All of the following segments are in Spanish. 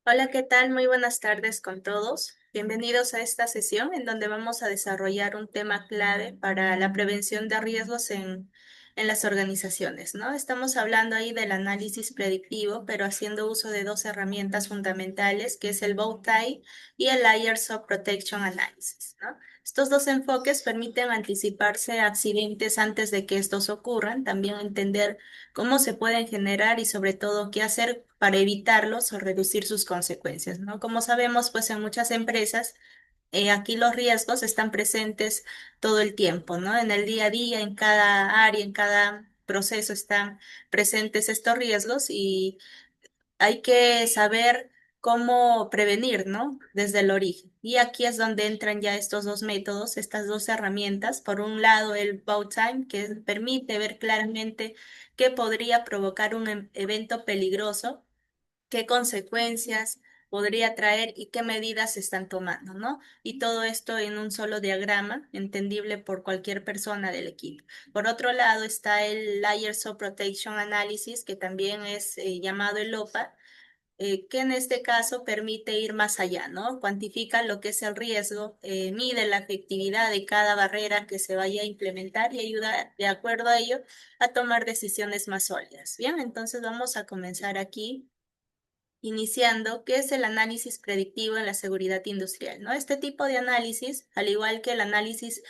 Hola, ¿qué tal? Muy buenas tardes con todos. Bienvenidos a esta sesión en donde vamos a desarrollar un tema clave para la prevención de riesgos en las organizaciones, ¿no? Estamos hablando ahí del análisis predictivo, pero haciendo uso de dos herramientas fundamentales, que es el Bowtie y el Layers of Protection Analysis, ¿no? Estos dos enfoques permiten anticiparse a accidentes antes de que estos ocurran, también entender cómo se pueden generar y sobre todo qué hacer para evitarlos o reducir sus consecuencias, ¿no? Como sabemos, pues en muchas empresas, aquí los riesgos están presentes todo el tiempo, ¿no? En el día a día, en cada área, en cada proceso están presentes estos riesgos y hay que saber cómo prevenir, ¿no? Desde el origen. Y aquí es donde entran ya estos dos métodos, estas dos herramientas. Por un lado, el bow time, que permite ver claramente qué podría provocar un evento peligroso, qué consecuencias podría traer y qué medidas se están tomando, ¿no? Y todo esto en un solo diagrama, entendible por cualquier persona del equipo. Por otro lado está el Layers of Protection Analysis, que también es llamado el LOPA, que en este caso permite ir más allá, ¿no? Cuantifica lo que es el riesgo, mide la efectividad de cada barrera que se vaya a implementar y ayuda, de acuerdo a ello, a tomar decisiones más sólidas. Bien, entonces vamos a comenzar aquí iniciando, ¿qué es el análisis predictivo en la seguridad industrial? ¿No? Este tipo de análisis, al igual que el análisis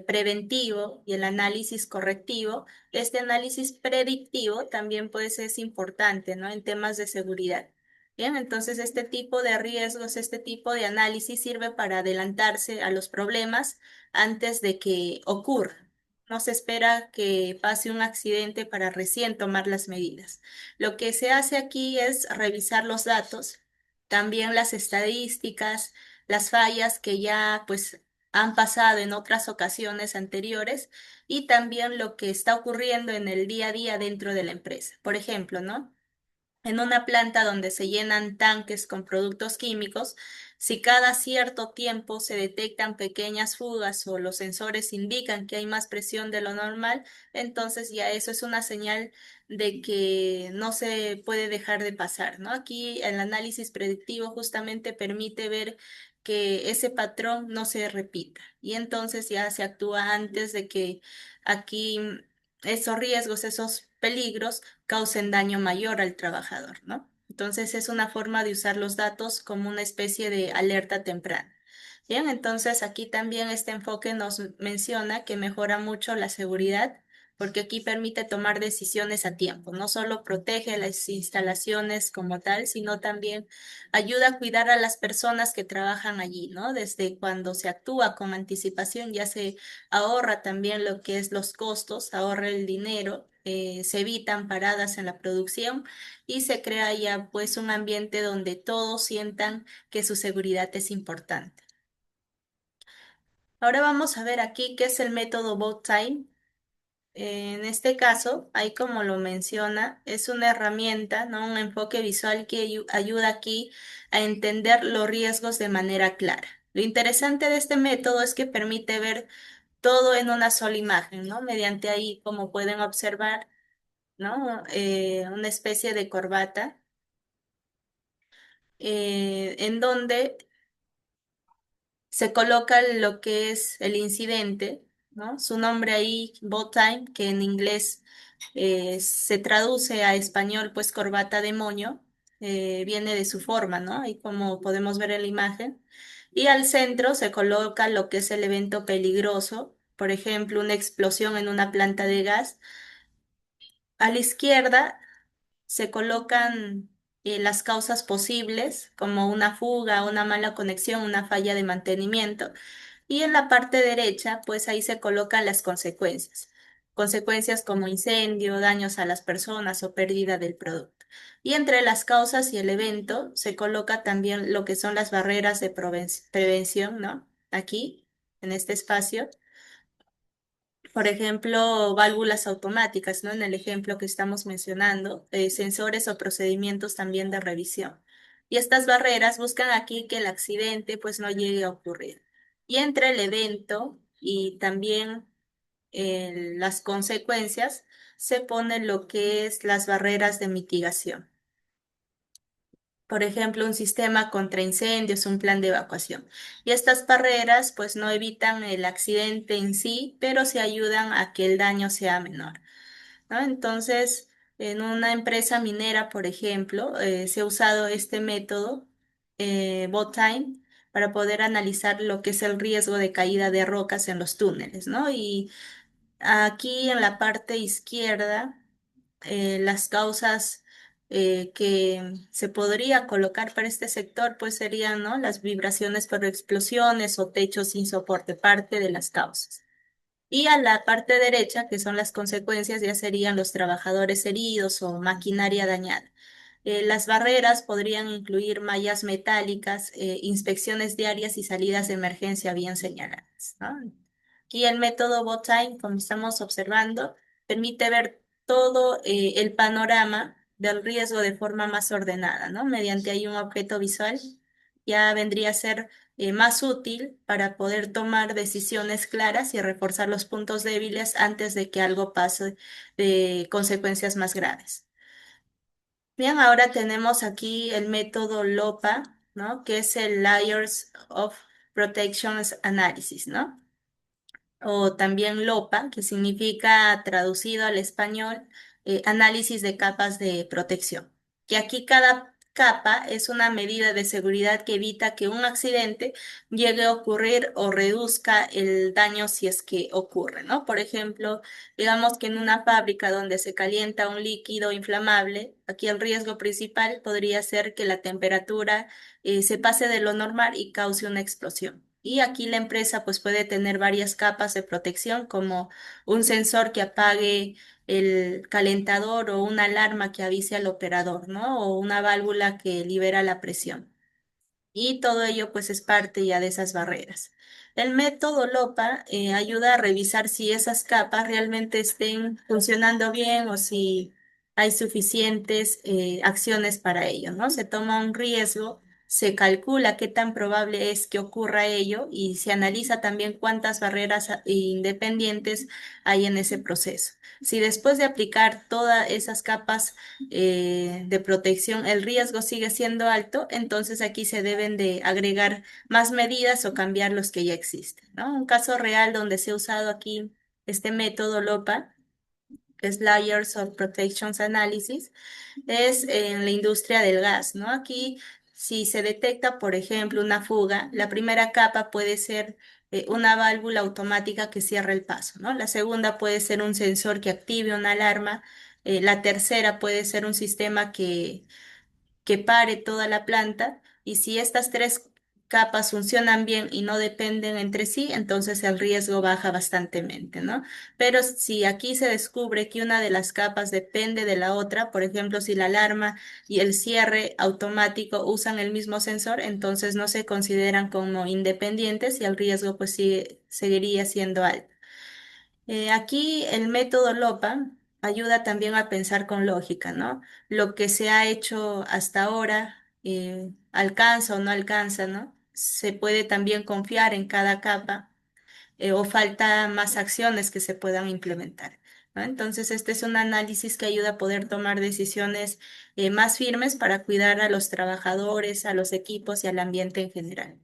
preventivo y el análisis correctivo, este análisis predictivo también pues es importante, ¿no? En temas de seguridad. Bien, entonces este tipo de riesgos, este tipo de análisis sirve para adelantarse a los problemas antes de que ocurra. No se espera que pase un accidente para recién tomar las medidas. Lo que se hace aquí es revisar los datos, también las estadísticas, las fallas que ya pues han pasado en otras ocasiones anteriores y también lo que está ocurriendo en el día a día dentro de la empresa. Por ejemplo, ¿no? En una planta donde se llenan tanques con productos químicos, si cada cierto tiempo se detectan pequeñas fugas o los sensores indican que hay más presión de lo normal, entonces ya eso es una señal de que no se puede dejar de pasar, ¿no? Aquí el análisis predictivo justamente permite ver que ese patrón no se repita y entonces ya se actúa antes de que aquí esos riesgos, esos peligros causen daño mayor al trabajador, ¿no? Entonces es una forma de usar los datos como una especie de alerta temprana. Bien, entonces aquí también este enfoque nos menciona que mejora mucho la seguridad porque aquí permite tomar decisiones a tiempo. No solo protege las instalaciones como tal, sino también ayuda a cuidar a las personas que trabajan allí, ¿no? Desde cuando se actúa con anticipación ya se ahorra también lo que es los costos, ahorra el dinero, se evitan paradas en la producción y se crea ya pues un ambiente donde todos sientan que su seguridad es importante. Ahora vamos a ver aquí qué es el método Bow Time. En este caso, ahí como lo menciona, es una herramienta, ¿no? Un enfoque visual que ayuda aquí a entender los riesgos de manera clara. Lo interesante de este método es que permite ver todo en una sola imagen, ¿no? Mediante ahí, como pueden observar, ¿no? Una especie de corbata en donde se coloca lo que es el incidente, ¿no? Su nombre ahí, bow time, que en inglés se traduce a español, pues corbata de moño, viene de su forma, ¿no? Y como podemos ver en la imagen. Y al centro se coloca lo que es el evento peligroso, por ejemplo, una explosión en una planta de gas. A la izquierda se colocan las causas posibles, como una fuga, una mala conexión, una falla de mantenimiento. Y en la parte derecha, pues ahí se colocan las consecuencias. Consecuencias como incendio, daños a las personas o pérdida del producto. Y entre las causas y el evento se coloca también lo que son las barreras de prevención, ¿no? Aquí, en este espacio. Por ejemplo, válvulas automáticas, ¿no? En el ejemplo que estamos mencionando, sensores o procedimientos también de revisión. Y estas barreras buscan aquí que el accidente pues no llegue a ocurrir. Y entre el evento y también las consecuencias se pone lo que es las barreras de mitigación. por ejemplo, un sistema contra incendios, un plan de evacuación. Y estas barreras pues no evitan el accidente en sí, pero sí ayudan a que el daño sea menor, ¿no? Entonces, en una empresa minera, por ejemplo, se ha usado este método, BOTime, para poder analizar lo que es el riesgo de caída de rocas en los túneles, ¿no? Y aquí en la parte izquierda, las causas que se podría colocar para este sector, pues serían, ¿no? Las vibraciones por explosiones o techos sin soporte, parte de las causas. Y a la parte derecha, que son las consecuencias, ya serían los trabajadores heridos o maquinaria dañada. Las barreras podrían incluir mallas metálicas, inspecciones diarias y salidas de emergencia bien señaladas, ¿no? Aquí el método BotTime, como estamos observando, permite ver todo el panorama del riesgo de forma más ordenada, ¿no? Mediante ahí un objeto visual, ya vendría a ser más útil para poder tomar decisiones claras y reforzar los puntos débiles antes de que algo pase de consecuencias más graves. Bien, ahora tenemos aquí el método LOPA, ¿no? Que es el Layers of Protection Analysis, ¿no? O también LOPA, que significa traducido al español, análisis de capas de protección. Que aquí cada capa es una medida de seguridad que evita que un accidente llegue a ocurrir o reduzca el daño si es que ocurre, ¿no? Por ejemplo, digamos que en una fábrica donde se calienta un líquido inflamable, aquí el riesgo principal podría ser que la temperatura se pase de lo normal y cause una explosión. Y aquí la empresa pues puede tener varias capas de protección como un sensor que apague el calentador o una alarma que avise al operador, ¿no? O una válvula que libera la presión. Y todo ello pues es parte ya de esas barreras. El método LOPA ayuda a revisar si esas capas realmente estén funcionando bien o si hay suficientes acciones para ello, ¿no? Se toma un riesgo, se calcula qué tan probable es que ocurra ello y se analiza también cuántas barreras independientes hay en ese proceso. Si después de aplicar todas esas capas de protección, el riesgo sigue siendo alto, entonces aquí se deben de agregar más medidas o cambiar los que ya existen, ¿no? Un caso real donde se ha usado aquí este método LOPA, que es Layers of Protections Analysis, es en la industria del gas, ¿no? Aquí, si se detecta, por ejemplo, una fuga, la primera capa puede ser una válvula automática que cierra el paso, ¿no? La segunda puede ser un sensor que active una alarma. La tercera puede ser un sistema que pare toda la planta y si estas tres capas funcionan bien y no dependen entre sí, entonces el riesgo baja bastantemente, ¿no? Pero si aquí se descubre que una de las capas depende de la otra, por ejemplo, si la alarma y el cierre automático usan el mismo sensor, entonces no se consideran como independientes y el riesgo pues seguiría siendo alto. Aquí el método LOPA ayuda también a pensar con lógica, ¿no? Lo que se ha hecho hasta ahora, alcanza o no alcanza, ¿no? Se puede también confiar en cada capa, o falta más acciones que se puedan implementar, ¿no? Entonces, este es un análisis que ayuda a poder tomar decisiones más firmes para cuidar a los trabajadores, a los equipos y al ambiente en general.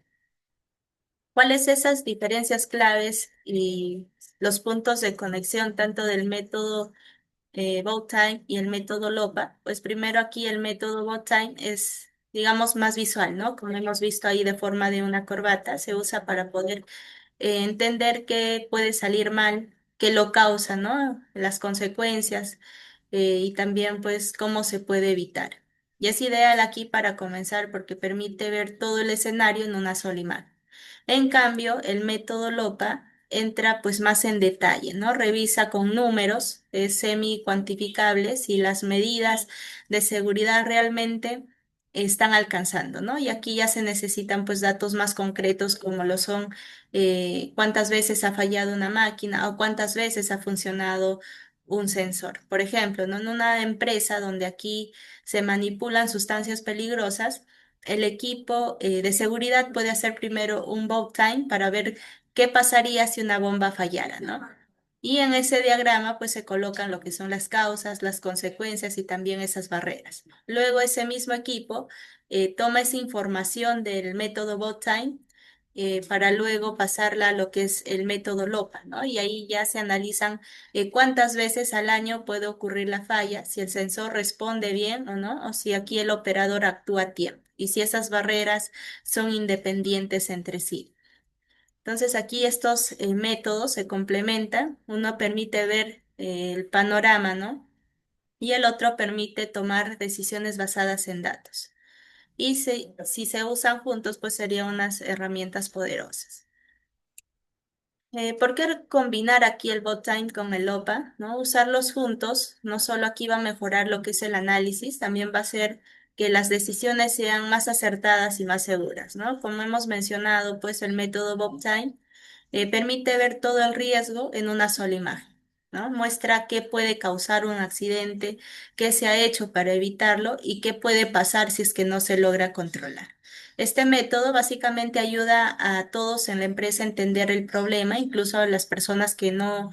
¿Cuáles esas diferencias claves y los puntos de conexión tanto del método Bowtime y el método LOPA? Pues primero aquí el método Bowtime es, digamos, más visual, ¿no? Como hemos visto ahí de forma de una corbata, se usa para poder entender qué puede salir mal, qué lo causa, ¿no? Las consecuencias y también pues cómo se puede evitar. Y es ideal aquí para comenzar porque permite ver todo el escenario en una sola imagen. En cambio, el método LOPA entra pues más en detalle, ¿no? Revisa con números semi cuantificables si las medidas de seguridad realmente están alcanzando, ¿no? Y aquí ya se necesitan pues datos más concretos como lo son cuántas veces ha fallado una máquina o cuántas veces ha funcionado un sensor. Por ejemplo, ¿no? En una empresa donde aquí se manipulan sustancias peligrosas, el equipo de seguridad puede hacer primero un vote time para ver qué pasaría si una bomba fallara, ¿no? Y en ese diagrama pues se colocan lo que son las causas, las consecuencias y también esas barreras. Luego ese mismo equipo toma esa información del método BotTime para luego pasarla a lo que es el método LOPA, ¿no? Y ahí ya se analizan cuántas veces al año puede ocurrir la falla, si el sensor responde bien o no, o si aquí el operador actúa a tiempo, y si esas barreras son independientes entre sí. Entonces aquí estos métodos se complementan. Uno permite ver el panorama, ¿no? Y el otro permite tomar decisiones basadas en datos. Y si se usan juntos, pues serían unas herramientas poderosas. ¿Por qué combinar aquí el BotTime con el OPA? ¿No? Usarlos juntos, no solo aquí va a mejorar lo que es el análisis, también va a hacer que las decisiones sean más acertadas y más seguras, ¿no? Como hemos mencionado, pues el método BotTime permite ver todo el riesgo en una sola imagen, ¿no? Muestra qué puede causar un accidente, qué se ha hecho para evitarlo y qué puede pasar si es que no se logra controlar. Este método básicamente ayuda a todos en la empresa a entender el problema, incluso a las personas que no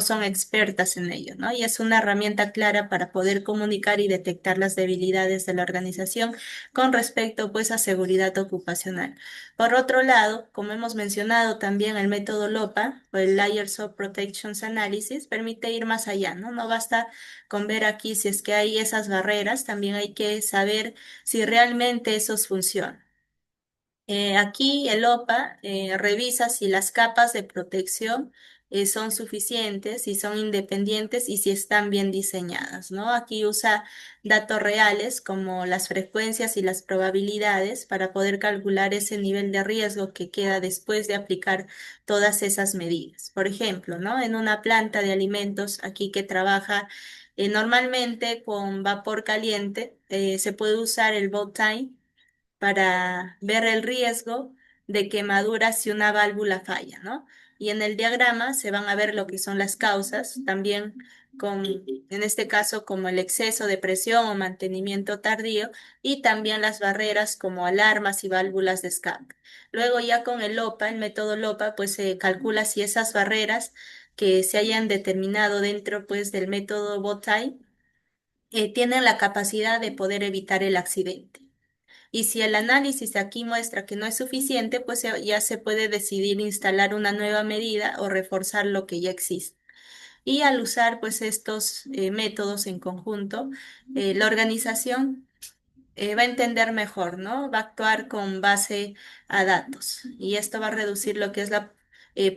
son expertas en ello, ¿no? Y es una herramienta clara para poder comunicar y detectar las debilidades de la organización con respecto, pues, a seguridad ocupacional. Por otro lado, como hemos mencionado también, el método LOPA, o el Layers of Protections Analysis, permite ir más allá, ¿no? No basta con ver aquí si es que hay esas barreras, también hay que saber si realmente esos funcionan. Aquí el OPA revisa si las capas de protección son suficientes, si son independientes y si están bien diseñadas, ¿no? Aquí usa datos reales como las frecuencias y las probabilidades para poder calcular ese nivel de riesgo que queda después de aplicar todas esas medidas. Por ejemplo, ¿no? En una planta de alimentos aquí que trabaja normalmente con vapor caliente, se puede usar el boat time para ver el riesgo de quemadura si una válvula falla, ¿no? Y en el diagrama se van a ver lo que son las causas, también en este caso, como el exceso de presión o mantenimiento tardío, y también las barreras como alarmas y válvulas de escape. Luego ya con el LOPA, el método LOPA, pues se calcula si esas barreras que se hayan determinado dentro, pues, del método BOTAI tienen la capacidad de poder evitar el accidente. Y si el análisis aquí muestra que no es suficiente, pues ya se puede decidir instalar una nueva medida o reforzar lo que ya existe. Y al usar pues estos métodos en conjunto, la organización va a entender mejor, ¿no? Va a actuar con base a datos. Y esto va a reducir lo que es la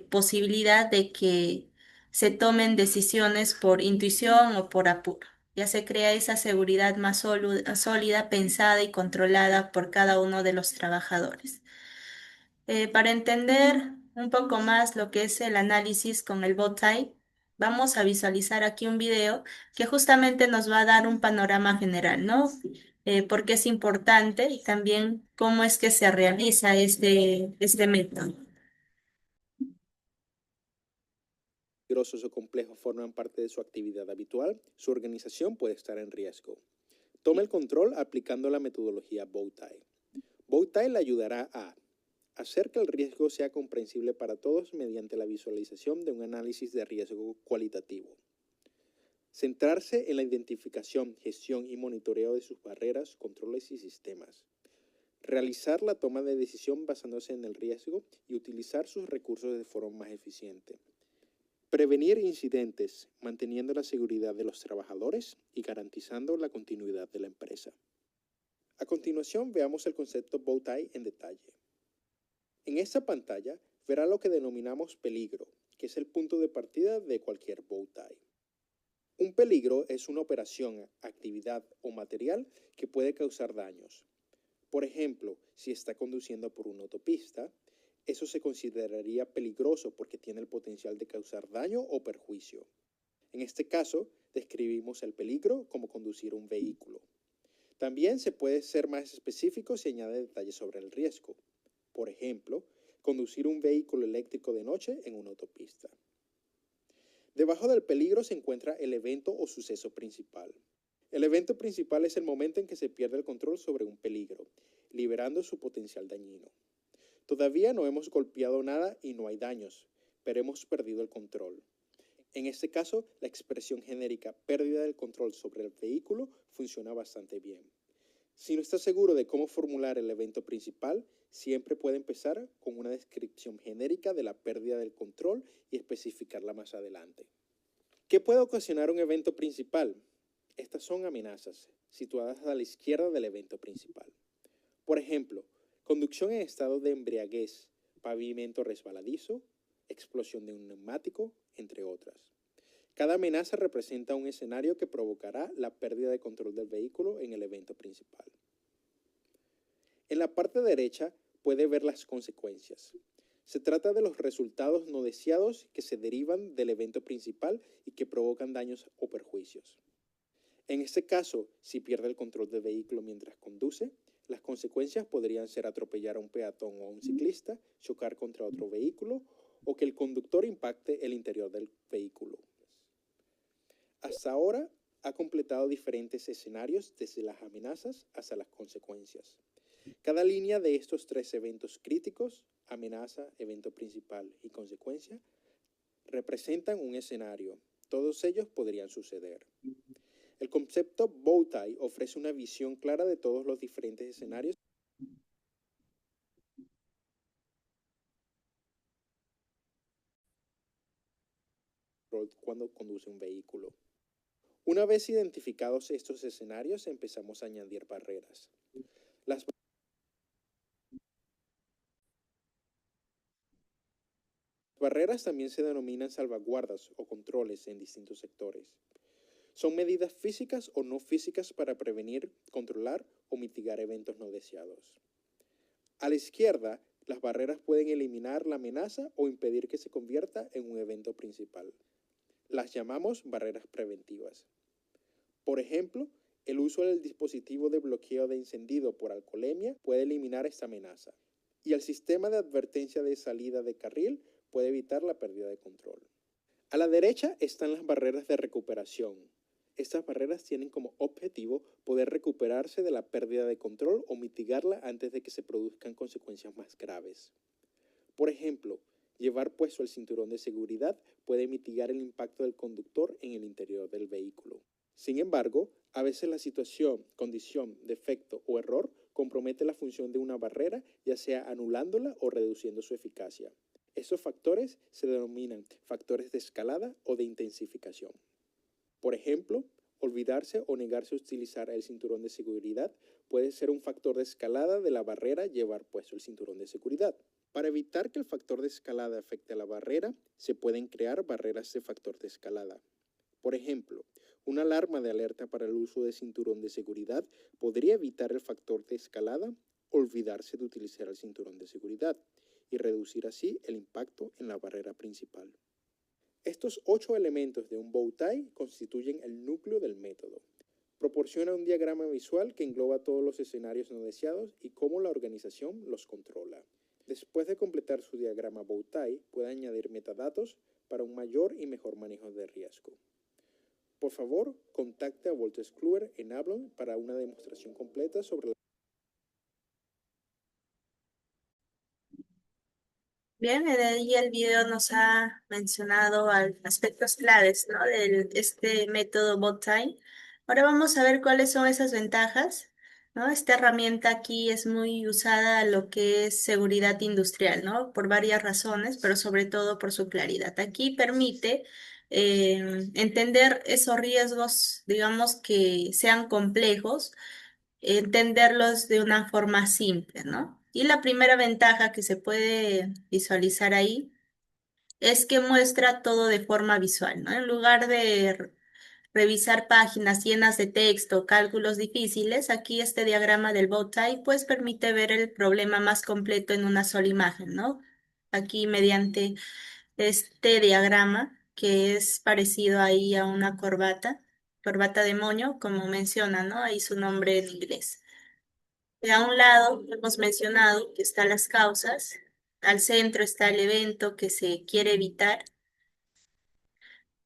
posibilidad de que se tomen decisiones por intuición o por apuro. Ya se crea esa seguridad más sólida, pensada y controlada por cada uno de los trabajadores. Para entender un poco más lo que es el análisis con el BotType, vamos a visualizar aquí un video que justamente nos va a dar un panorama general, ¿no? Por qué es importante y también cómo es que se realiza este método. Peligrosos o complejos forman parte de su actividad habitual, su organización puede estar en riesgo. Tome el control aplicando la metodología Bowtie. Bowtie le ayudará a hacer que el riesgo sea comprensible para todos mediante la visualización de un análisis de riesgo cualitativo. Centrarse en la identificación, gestión y monitoreo de sus barreras, controles y sistemas. Realizar la toma de decisión basándose en el riesgo y utilizar sus recursos de forma más eficiente. Prevenir incidentes, manteniendo la seguridad de los trabajadores y garantizando la continuidad de la empresa. A continuación, veamos el concepto Bowtie en detalle. En esta pantalla verá lo que denominamos peligro, que es el punto de partida de cualquier Bowtie. Un peligro es una operación, actividad o material que puede causar daños. Por ejemplo, si está conduciendo por una autopista, eso se consideraría peligroso porque tiene el potencial de causar daño o perjuicio. En este caso, describimos el peligro como conducir un vehículo. También se puede ser más específico si añade detalles sobre el riesgo. Por ejemplo, conducir un vehículo eléctrico de noche en una autopista. Debajo del peligro se encuentra el evento o suceso principal. El evento principal es el momento en que se pierde el control sobre un peligro, liberando su potencial dañino. Todavía no hemos golpeado nada y no hay daños, pero hemos perdido el control. En este caso, la expresión genérica pérdida del control sobre el vehículo funciona bastante bien. Si no está seguro de cómo formular el evento principal, siempre puede empezar con una descripción genérica de la pérdida del control y especificarla más adelante. ¿Qué puede ocasionar un evento principal? Estas son amenazas, situadas a la izquierda del evento principal. Por ejemplo, conducción en estado de embriaguez, pavimento resbaladizo, explosión de un neumático, entre otras. Cada amenaza representa un escenario que provocará la pérdida de control del vehículo en el evento principal. En la parte derecha puede ver las consecuencias. Se trata de los resultados no deseados que se derivan del evento principal y que provocan daños o perjuicios. En este caso, si pierde el control del vehículo mientras conduce, las consecuencias podrían ser atropellar a un peatón o a un ciclista, chocar contra otro vehículo o que el conductor impacte el interior del vehículo. Hasta ahora ha completado diferentes escenarios desde las amenazas hasta las consecuencias. Cada línea de estos tres eventos críticos, amenaza, evento principal y consecuencia, representan un escenario. Todos ellos podrían suceder. El concepto Bowtie ofrece una visión clara de todos los diferentes escenarios cuando conduce un vehículo. Una vez identificados estos escenarios, empezamos a añadir barreras. Las barreras también se denominan salvaguardas o controles en distintos sectores. Son medidas físicas o no físicas para prevenir, controlar o mitigar eventos no deseados. A la izquierda, las barreras pueden eliminar la amenaza o impedir que se convierta en un evento principal. Las llamamos barreras preventivas. Por ejemplo, el uso del dispositivo de bloqueo de encendido por alcoholemia puede eliminar esta amenaza. Y el sistema de advertencia de salida de carril puede evitar la pérdida de control. A la derecha están las barreras de recuperación. Estas barreras tienen como objetivo poder recuperarse de la pérdida de control o mitigarla antes de que se produzcan consecuencias más graves. Por ejemplo, llevar puesto el cinturón de seguridad puede mitigar el impacto del conductor en el interior del vehículo. Sin embargo, a veces la situación, condición, defecto o error compromete la función de una barrera, ya sea anulándola o reduciendo su eficacia. Estos factores se denominan factores de escalada o de intensificación. Por ejemplo, olvidarse o negarse a utilizar el cinturón de seguridad puede ser un factor de escalada de la barrera llevar puesto el cinturón de seguridad. Para evitar que el factor de escalada afecte a la barrera, se pueden crear barreras de factor de escalada. Por ejemplo, una alarma de alerta para el uso de cinturón de seguridad podría evitar el factor de escalada, olvidarse de utilizar el cinturón de seguridad y reducir así el impacto en la barrera principal. Estos 8 elementos de un bow tie constituyen el núcleo del método. Proporciona un diagrama visual que engloba todos los escenarios no deseados y cómo la organización los controla. Después de completar su diagrama bow tie, puede añadir metadatos para un mayor y mejor manejo de riesgo. Por favor, contacte a Wolters Kluwer en Ablon para una demostración completa sobre la... Bien, en ahí el video nos ha mencionado aspectos claves, ¿no? De este método BotTime. Ahora vamos a ver cuáles son esas ventajas, ¿no? Esta herramienta aquí es muy usada a lo que es seguridad industrial, ¿no? Por varias razones, pero sobre todo por su claridad. Aquí permite entender esos riesgos, digamos, que sean complejos, entenderlos de una forma simple, ¿no? Y la primera ventaja que se puede visualizar ahí es que muestra todo de forma visual, ¿no? En lugar de revisar páginas llenas de texto, cálculos difíciles, aquí este diagrama del bowtie pues permite ver el problema más completo en una sola imagen, ¿no? Aquí mediante este diagrama que es parecido ahí a una corbata de moño, como menciona, ¿no? Ahí su nombre en inglés. A un lado hemos mencionado que están las causas, al centro está el evento que se quiere evitar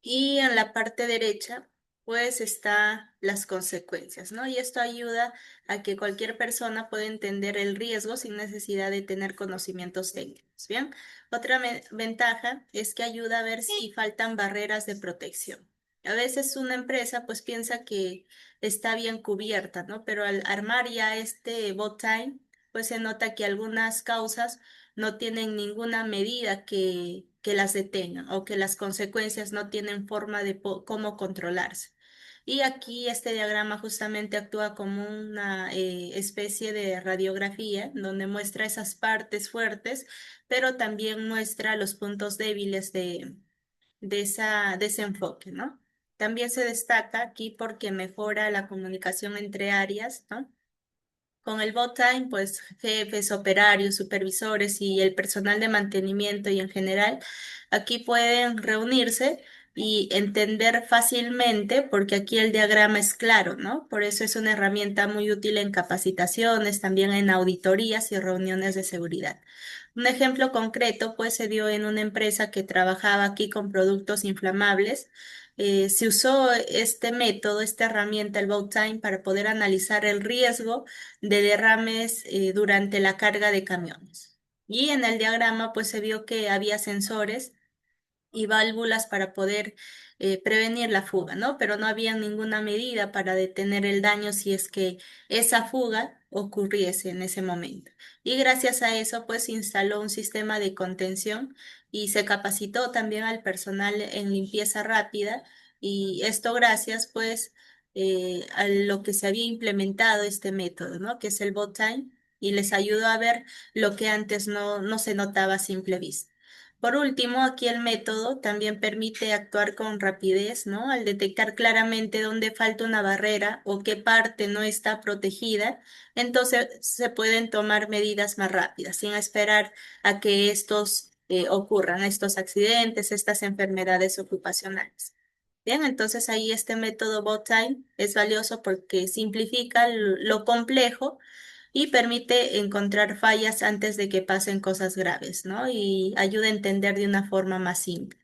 y en la parte derecha pues está las consecuencias, ¿no? Y esto ayuda a que cualquier persona pueda entender el riesgo sin necesidad de tener conocimientos técnicos, ¿bien? Otra ventaja es que ayuda a ver si faltan barreras de protección. A veces una empresa pues piensa que está bien cubierta, ¿no? Pero al armar ya este bot time, pues se nota que algunas causas no tienen ninguna medida que las detenga o que las consecuencias no tienen forma de cómo controlarse. Y aquí este diagrama justamente actúa como una especie de radiografía donde muestra esas partes fuertes, pero también muestra los puntos débiles de ese enfoque, ¿no? También se destaca aquí porque mejora la comunicación entre áreas, ¿no? Con el bot time, pues jefes, operarios, supervisores y el personal de mantenimiento y en general, aquí pueden reunirse y entender fácilmente, porque aquí el diagrama es claro, ¿no? Por eso es una herramienta muy útil en capacitaciones, también en auditorías y reuniones de seguridad. Un ejemplo concreto, pues, se dio en una empresa que trabajaba aquí con productos inflamables. Se usó este método, esta herramienta, el Boat Time, para poder analizar el riesgo de derrames durante la carga de camiones. Y en el diagrama, pues, se vio que había sensores y válvulas para poder prevenir la fuga, ¿no? Pero no había ninguna medida para detener el daño si es que esa fuga ocurriese en ese momento. Y gracias a eso, pues, se instaló un sistema de contención y se capacitó también al personal en limpieza rápida. Y esto gracias, pues, a lo que se había implementado este método, ¿no? Que es el bot time, y les ayudó a ver lo que antes no se notaba a simple vista. Por último, aquí el método también permite actuar con rapidez, ¿no? Al detectar claramente dónde falta una barrera o qué parte no está protegida, entonces se pueden tomar medidas más rápidas, sin esperar a que estos ocurran, estos accidentes, estas enfermedades ocupacionales. Bien, entonces ahí este método bot time es valioso porque simplifica lo complejo y permite encontrar fallas antes de que pasen cosas graves, ¿no? Y ayuda a entender de una forma más simple.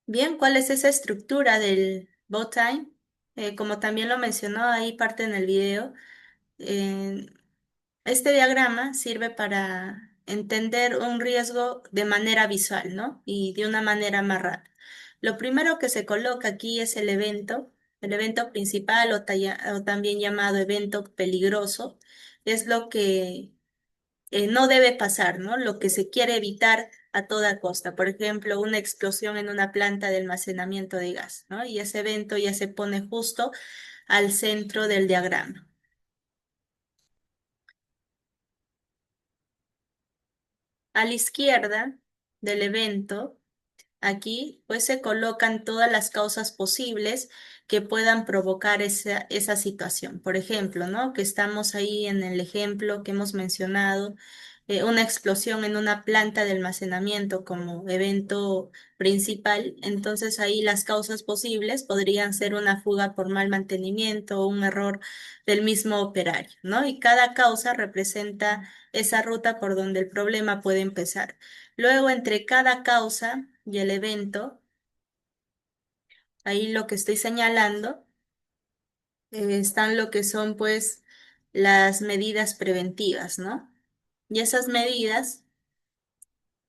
Bien, ¿cuál es esa estructura del bot time? Como también lo mencionó ahí parte en el video, eh, este diagrama sirve para entender un riesgo de manera visual, ¿no? Y de una manera más rápida. Lo primero que se coloca aquí es el evento principal o también llamado evento peligroso. Es lo que no debe pasar, ¿no? Lo que se quiere evitar a toda costa. Por ejemplo, una explosión en una planta de almacenamiento de gas, ¿no? Y ese evento ya se pone justo al centro del diagrama. A la izquierda del evento, aquí, pues se colocan todas las causas posibles que puedan provocar esa situación. Por ejemplo, ¿no? Que estamos ahí en el ejemplo que hemos mencionado, una explosión en una planta de almacenamiento como evento principal. Entonces ahí las causas posibles podrían ser una fuga por mal mantenimiento o un error del mismo operario, ¿no? Y cada causa representa esa ruta por donde el problema puede empezar. Luego, entre cada causa y el evento, ahí lo que estoy señalando, están lo que son pues las medidas preventivas, ¿no? Y esas medidas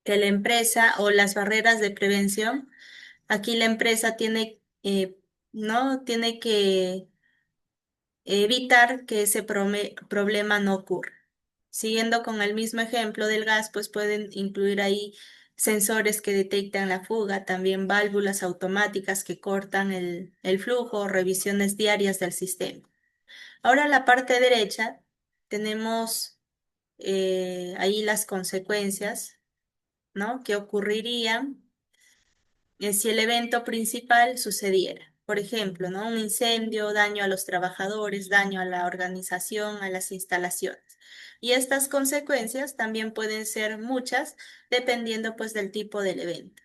que la empresa o las barreras de prevención, aquí la empresa tiene, ¿no? Tiene que evitar que ese problema no ocurra. Siguiendo con el mismo ejemplo del gas, pues pueden incluir ahí sensores que detectan la fuga, también válvulas automáticas que cortan el flujo, revisiones diarias del sistema. Ahora en la parte derecha tenemos ahí las consecuencias, ¿no? Que ocurrirían si el evento principal sucediera. Por ejemplo, ¿no? Un incendio, daño a los trabajadores, daño a la organización, a las instalaciones. Y estas consecuencias también pueden ser muchas dependiendo pues del tipo del evento.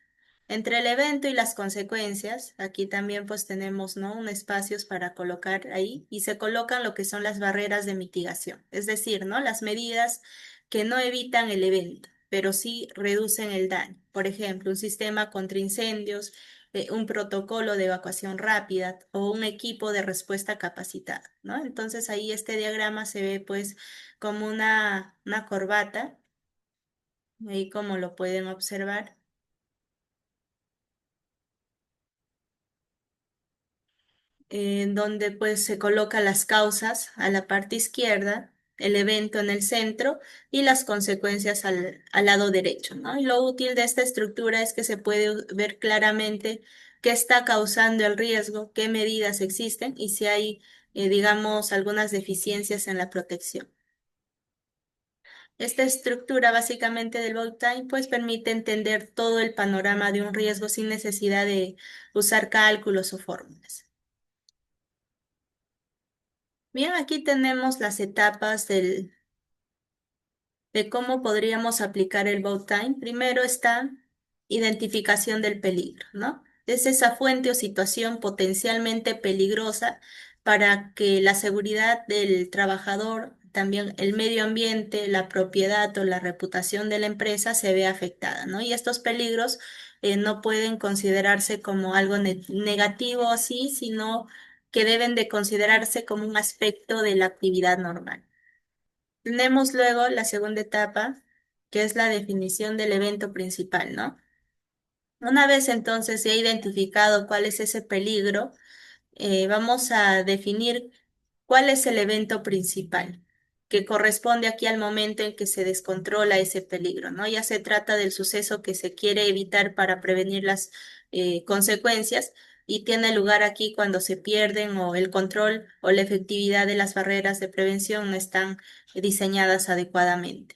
Entre el evento y las consecuencias, aquí también pues tenemos, ¿no? Un espacios para colocar ahí y se colocan lo que son las barreras de mitigación, es decir, ¿no? Las medidas que no evitan el evento, pero sí reducen el daño. Por ejemplo, un sistema contra incendios, un protocolo de evacuación rápida o un equipo de respuesta capacitado, ¿no? Entonces ahí este diagrama se ve pues como una corbata, ahí como lo pueden observar. en donde pues se coloca las causas a la parte izquierda, el evento en el centro y las consecuencias al lado derecho, ¿no? Y lo útil de esta estructura es que se puede ver claramente qué está causando el riesgo, qué medidas existen y si hay, digamos, algunas deficiencias en la protección. Esta estructura básicamente del bulk time pues permite entender todo el panorama de un riesgo sin necesidad de usar cálculos o fórmulas. Bien, aquí tenemos las etapas de cómo podríamos aplicar el bow time. Primero está identificación del peligro, ¿no? Es esa fuente o situación potencialmente peligrosa para que la seguridad del trabajador, también el medio ambiente, la propiedad o la reputación de la empresa se vea afectada, ¿no? Y estos peligros no pueden considerarse como algo negativo así, sino que deben de considerarse como un aspecto de la actividad normal. Tenemos luego la segunda etapa, que es la definición del evento principal, ¿no? Una vez entonces se ha identificado cuál es ese peligro, vamos a definir cuál es el evento principal, que corresponde aquí al momento en que se descontrola ese peligro, ¿no? Ya se trata del suceso que se quiere evitar para prevenir las consecuencias y tiene lugar aquí cuando se pierden o el control o la efectividad de las barreras de prevención no están diseñadas adecuadamente.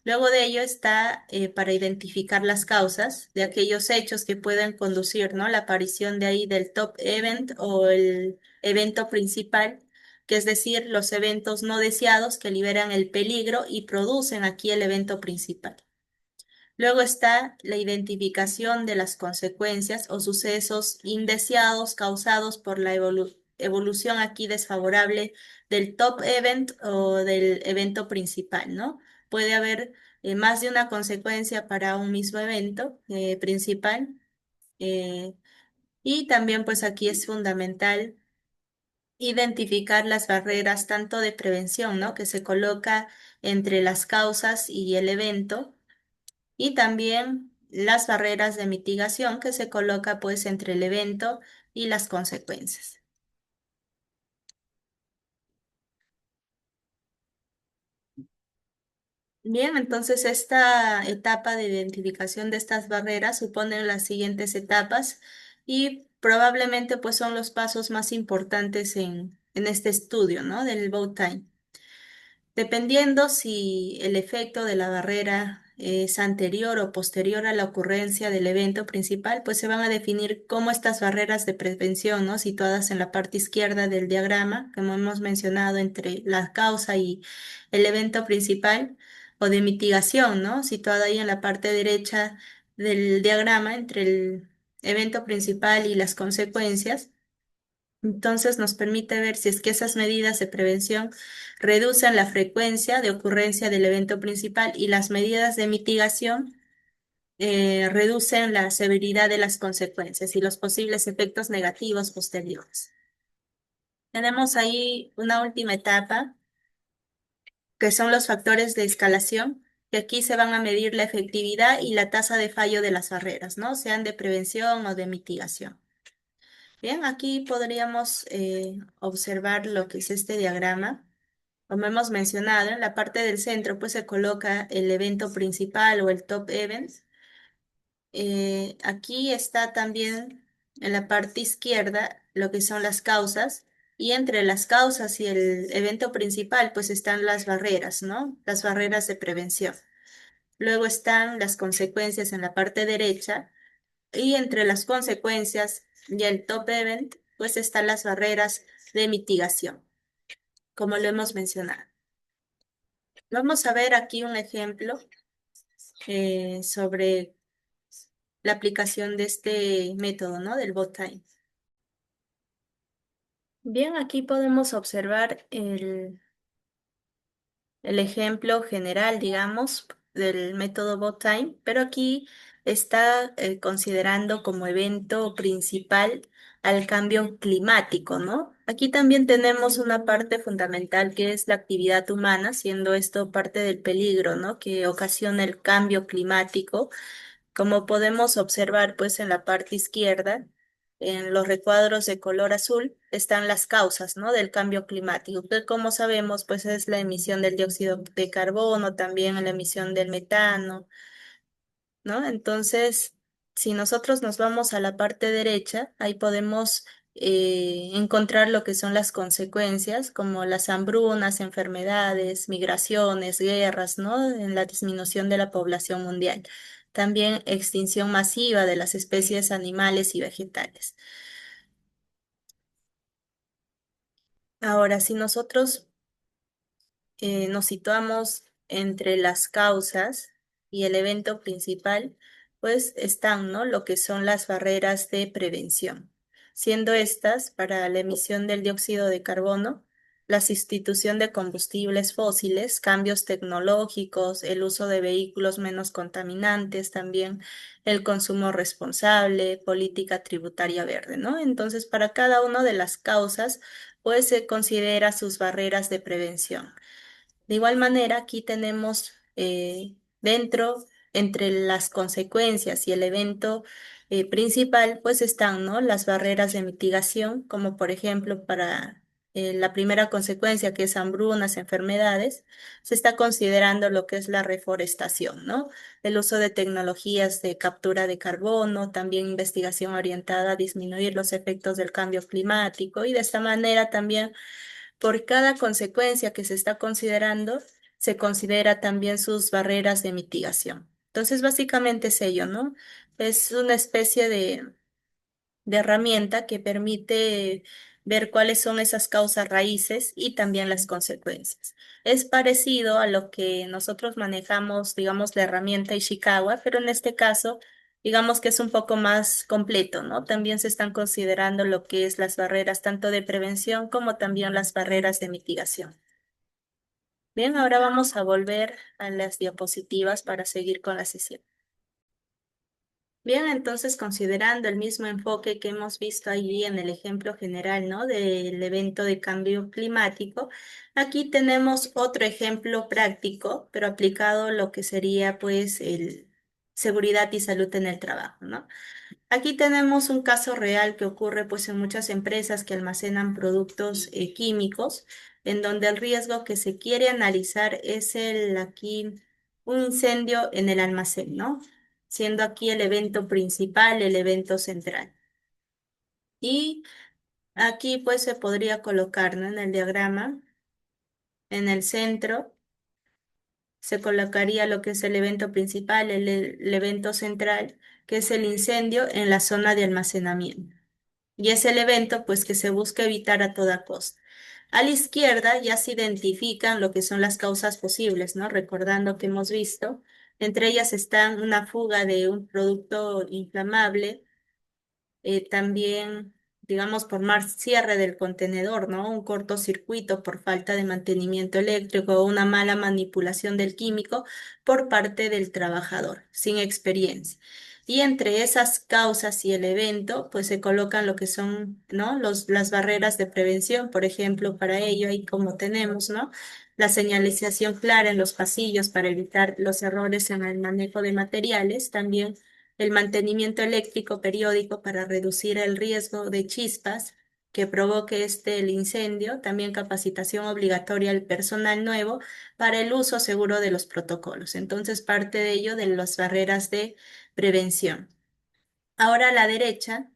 Luego de ello está para identificar las causas de aquellos hechos que pueden conducir, ¿no? La aparición de ahí del top event o el evento principal, que es decir, los eventos no deseados que liberan el peligro y producen aquí el evento principal. Luego está la identificación de las consecuencias o sucesos indeseados causados por la evolución aquí desfavorable del top event o del evento principal, ¿no? Puede haber más de una consecuencia para un mismo evento principal. eh, y también pues aquí es fundamental identificar las barreras tanto de prevención, ¿no? Que se coloca entre las causas y el evento y también las barreras de mitigación que se coloca pues entre el evento y las consecuencias. Bien, entonces esta etapa de identificación de estas barreras supone las siguientes etapas y probablemente pues son los pasos más importantes en este estudio, ¿no? Del bow time. Dependiendo si el efecto de la barrera es anterior o posterior a la ocurrencia del evento principal, pues se van a definir cómo estas barreras de prevención, ¿no? Situadas en la parte izquierda del diagrama, como hemos mencionado, entre la causa y el evento principal, o de mitigación, ¿no? Situada ahí en la parte derecha del diagrama, entre el evento principal y las consecuencias. Entonces nos permite ver si es que esas medidas de prevención reducen la frecuencia de ocurrencia del evento principal y las medidas de mitigación reducen la severidad de las consecuencias y los posibles efectos negativos posteriores. Tenemos ahí una última etapa, que son los factores de escalación, que aquí se van a medir la efectividad y la tasa de fallo de las barreras, ¿no? Sean de prevención o de mitigación. Bien, aquí podríamos observar lo que es este diagrama. Como hemos mencionado, en la parte del centro pues se coloca el evento principal o el top event. Aquí está también en la parte izquierda lo que son las causas y entre las causas y el evento principal pues están las barreras, ¿no? Las barreras de prevención. Luego están las consecuencias en la parte derecha y entre las consecuencias y el top event pues están las barreras de mitigación, como lo hemos mencionado. Vamos a ver aquí un ejemplo sobre la aplicación de este método, ¿no? Del bot time. Bien, aquí podemos observar el ejemplo general, digamos, del método bot time, pero aquí está considerando como evento principal al cambio climático, ¿no? Aquí también tenemos una parte fundamental que es la actividad humana, siendo esto parte del peligro, ¿no? Que ocasiona el cambio climático, como podemos observar, pues, en la parte izquierda. en los recuadros de color azul están las causas, ¿no? Del cambio climático, que como sabemos, pues es la emisión del dióxido de carbono, también la emisión del metano, ¿no? Entonces, si nosotros nos vamos a la parte derecha, ahí podemos encontrar lo que son las consecuencias, como las hambrunas, enfermedades, migraciones, guerras, ¿no? En la disminución de la población mundial. También extinción masiva de las especies animales y vegetales. Ahora, si nosotros nos situamos entre las causas y el evento principal, pues están, ¿no? Lo que son las barreras de prevención, siendo estas para la emisión del dióxido de carbono, la sustitución de combustibles fósiles, cambios tecnológicos, el uso de vehículos menos contaminantes, también el consumo responsable, política tributaria verde, ¿no? Entonces, para cada una de las causas, pues se considera sus barreras de prevención. De igual manera, aquí tenemos dentro, entre las consecuencias y el evento principal, pues están, ¿no? Las barreras de mitigación, como por ejemplo para la primera consecuencia, que es hambrunas, enfermedades, se está considerando lo que es la reforestación, ¿no? El uso de tecnologías de captura de carbono, también investigación orientada a disminuir los efectos del cambio climático y de esta manera también por cada consecuencia que se está considerando, se considera también sus barreras de mitigación. Entonces, básicamente es ello, ¿no? Es una especie de herramienta que permite ver cuáles son esas causas raíces y también las consecuencias. Es parecido a lo que nosotros manejamos, digamos, la herramienta Ishikawa, pero en este caso, digamos que es un poco más completo, ¿no? También se están considerando lo que es las barreras tanto de prevención como también las barreras de mitigación. Bien, ahora vamos a volver a las diapositivas para seguir con la sesión. Bien, entonces considerando el mismo enfoque que hemos visto allí en el ejemplo general, ¿no? Del evento de cambio climático, aquí tenemos otro ejemplo práctico, pero aplicado a lo que sería pues el seguridad y salud en el trabajo, ¿no? Aquí tenemos un caso real que ocurre pues en muchas empresas que almacenan productos químicos, en donde el riesgo que se quiere analizar es un incendio en el almacén, ¿no? Siendo aquí el evento principal, el evento central. Y aquí pues se podría colocar, ¿no? En el diagrama, en el centro, se colocaría lo que es el evento principal, el evento central, que es el incendio en la zona de almacenamiento. Y es el evento pues que se busca evitar a toda costa. A la izquierda ya se identifican lo que son las causas posibles, ¿no? Recordando que hemos visto, entre ellas están una fuga de un producto inflamable, también, digamos, por mal cierre del contenedor, ¿no? Un cortocircuito por falta de mantenimiento eléctrico o una mala manipulación del químico por parte del trabajador, sin experiencia. Y entre esas causas y el evento, pues se colocan lo que son, ¿no? Las barreras de prevención, por ejemplo, para ello, ahí como tenemos, ¿no? La señalización clara en los pasillos para evitar los errores en el manejo de materiales, también el mantenimiento eléctrico periódico para reducir el riesgo de chispas que provoque el incendio, también capacitación obligatoria al personal nuevo para el uso seguro de los protocolos. Entonces, parte de ello de las barreras de prevención. Ahora a la derecha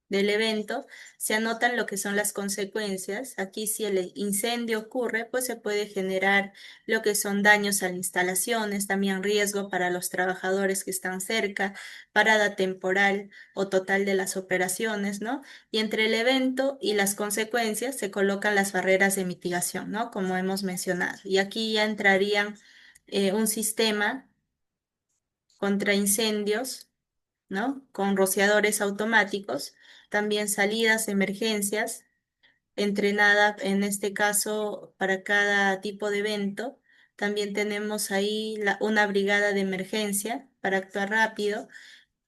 del evento, se anotan lo que son las consecuencias. Aquí si el incendio ocurre, pues se puede generar lo que son daños a las instalaciones, también riesgo para los trabajadores que están cerca, parada temporal o total de las operaciones, ¿no? Y entre el evento y las consecuencias se colocan las barreras de mitigación, ¿no? Como hemos mencionado. Y aquí ya entrarían un sistema contra incendios, ¿no? Con rociadores automáticos, también salidas, emergencias, entrenada en este caso para cada tipo de evento. También tenemos ahí una brigada de emergencia para actuar rápido.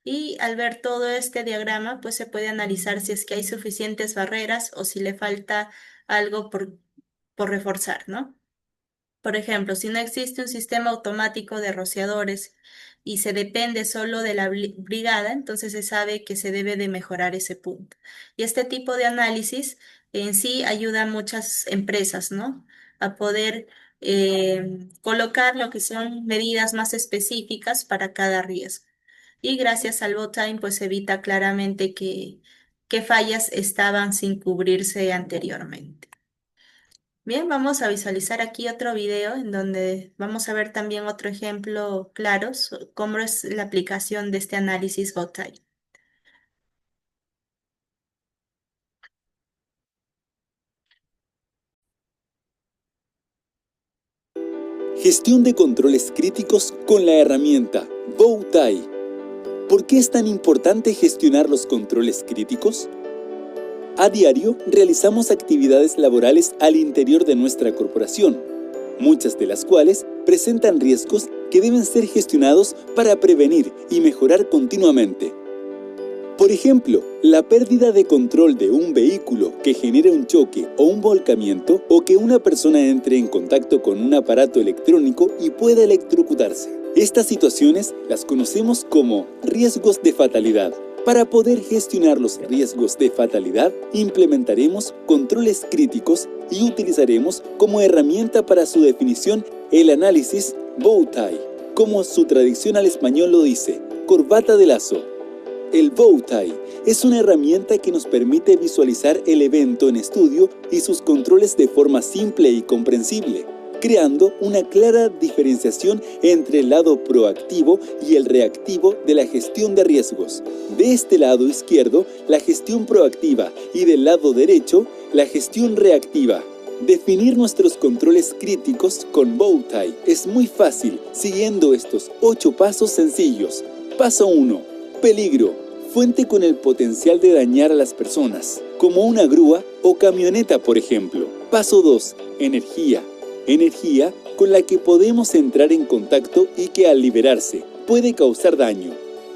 Y al ver todo este diagrama, pues se puede analizar si es que hay suficientes barreras o si le falta algo por reforzar, ¿no? Por ejemplo, si no existe un sistema automático de rociadores y se depende solo de la brigada, entonces se sabe que se debe de mejorar ese punto. Y este tipo de análisis en sí ayuda a muchas empresas, ¿no? A poder colocar lo que son medidas más específicas para cada riesgo. Y gracias al bot-time, pues evita claramente que fallas estaban sin cubrirse anteriormente. Bien, vamos a visualizar aquí otro video en donde vamos a ver también otro ejemplo claro cómo es la aplicación de este análisis bot-time. Gestión de controles críticos con la herramienta Bowtie. ¿Por qué es tan importante gestionar los controles críticos? A diario realizamos actividades laborales al interior de nuestra corporación, muchas de las cuales presentan riesgos que deben ser gestionados para prevenir y mejorar continuamente. Por ejemplo, la pérdida de control de un vehículo que genere un choque o un volcamiento, o que una persona entre en contacto con un aparato electrónico y pueda electrocutarse. Estas situaciones las conocemos como riesgos de fatalidad. Para poder gestionar los riesgos de fatalidad, implementaremos controles críticos y utilizaremos como herramienta para su definición el análisis Bowtie. Como su traducción al español lo dice, corbata de lazo. El Bowtie es una herramienta que nos permite visualizar el evento en estudio y sus controles de forma simple y comprensible, creando una clara diferenciación entre el lado proactivo y el reactivo de la gestión de riesgos. De este lado izquierdo, la gestión proactiva, y del lado derecho, la gestión reactiva. Definir nuestros controles críticos con Bowtie es muy fácil, siguiendo estos 8 pasos sencillos. Paso 1. Peligro. Fuente con el potencial de dañar a las personas, como una grúa o camioneta, por ejemplo. Paso 2. Energía. Energía con la que podemos entrar en contacto y que al liberarse puede causar daño.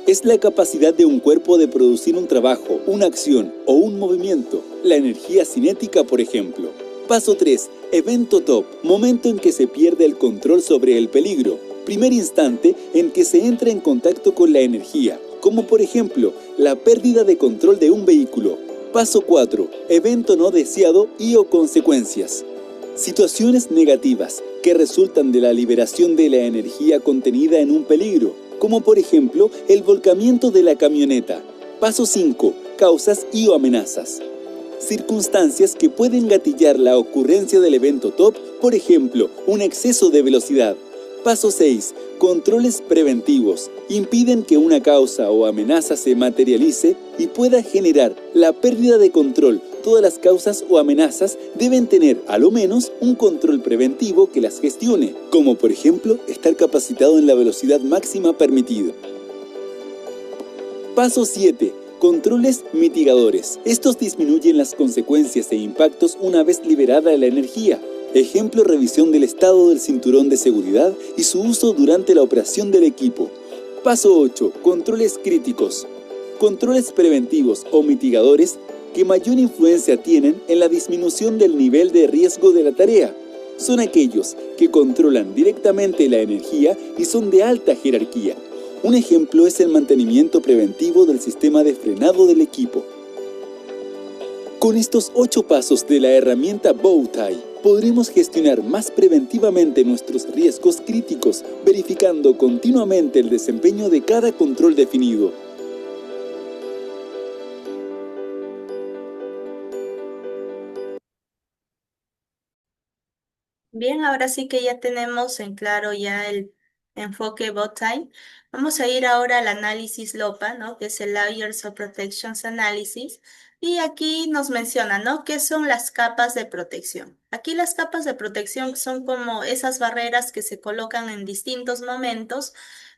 Es la capacidad de un cuerpo de producir un trabajo, una acción o un movimiento. La energía cinética, por ejemplo. Paso 3. Evento top. Momento en que se pierde el control sobre el peligro. Primer instante en que se entra en contacto con la energía, como por ejemplo la pérdida de control de un vehículo. Paso 4. Evento no deseado y o consecuencias. Situaciones negativas que resultan de la liberación de la energía contenida en un peligro, como por ejemplo el volcamiento de la camioneta. Paso 5. Causas y o amenazas. Circunstancias que pueden gatillar la ocurrencia del evento top, por ejemplo, un exceso de velocidad. Paso 6. Controles preventivos. Impiden que una causa o amenaza se materialice y pueda generar la pérdida de control. Todas las causas o amenazas deben tener, a lo menos, un control preventivo que las gestione, como por ejemplo, estar capacitado en la velocidad máxima permitida. Paso 7. Controles mitigadores. Estos disminuyen las consecuencias e impactos una vez liberada la energía. Ejemplo, revisión del estado del cinturón de seguridad y su uso durante la operación del equipo. Paso 8. Controles críticos. Controles preventivos o mitigadores que mayor influencia tienen en la disminución del nivel de riesgo de la tarea. Son aquellos que controlan directamente la energía y son de alta jerarquía. Un ejemplo es el mantenimiento preventivo del sistema de frenado del equipo. Con estos 8 pasos de la herramienta Bowtie, podremos gestionar más preventivamente nuestros riesgos críticos, verificando continuamente el desempeño de cada control definido. Bien, ahora sí que ya tenemos en claro ya el enfoque bot-time. Vamos a ir ahora al análisis LOPA, ¿no? Que es el Layers of Protections Analysis. Y aquí nos menciona, ¿no? ¿Qué son las capas de protección? Aquí las capas de protección son como esas barreras que se colocan en distintos momentos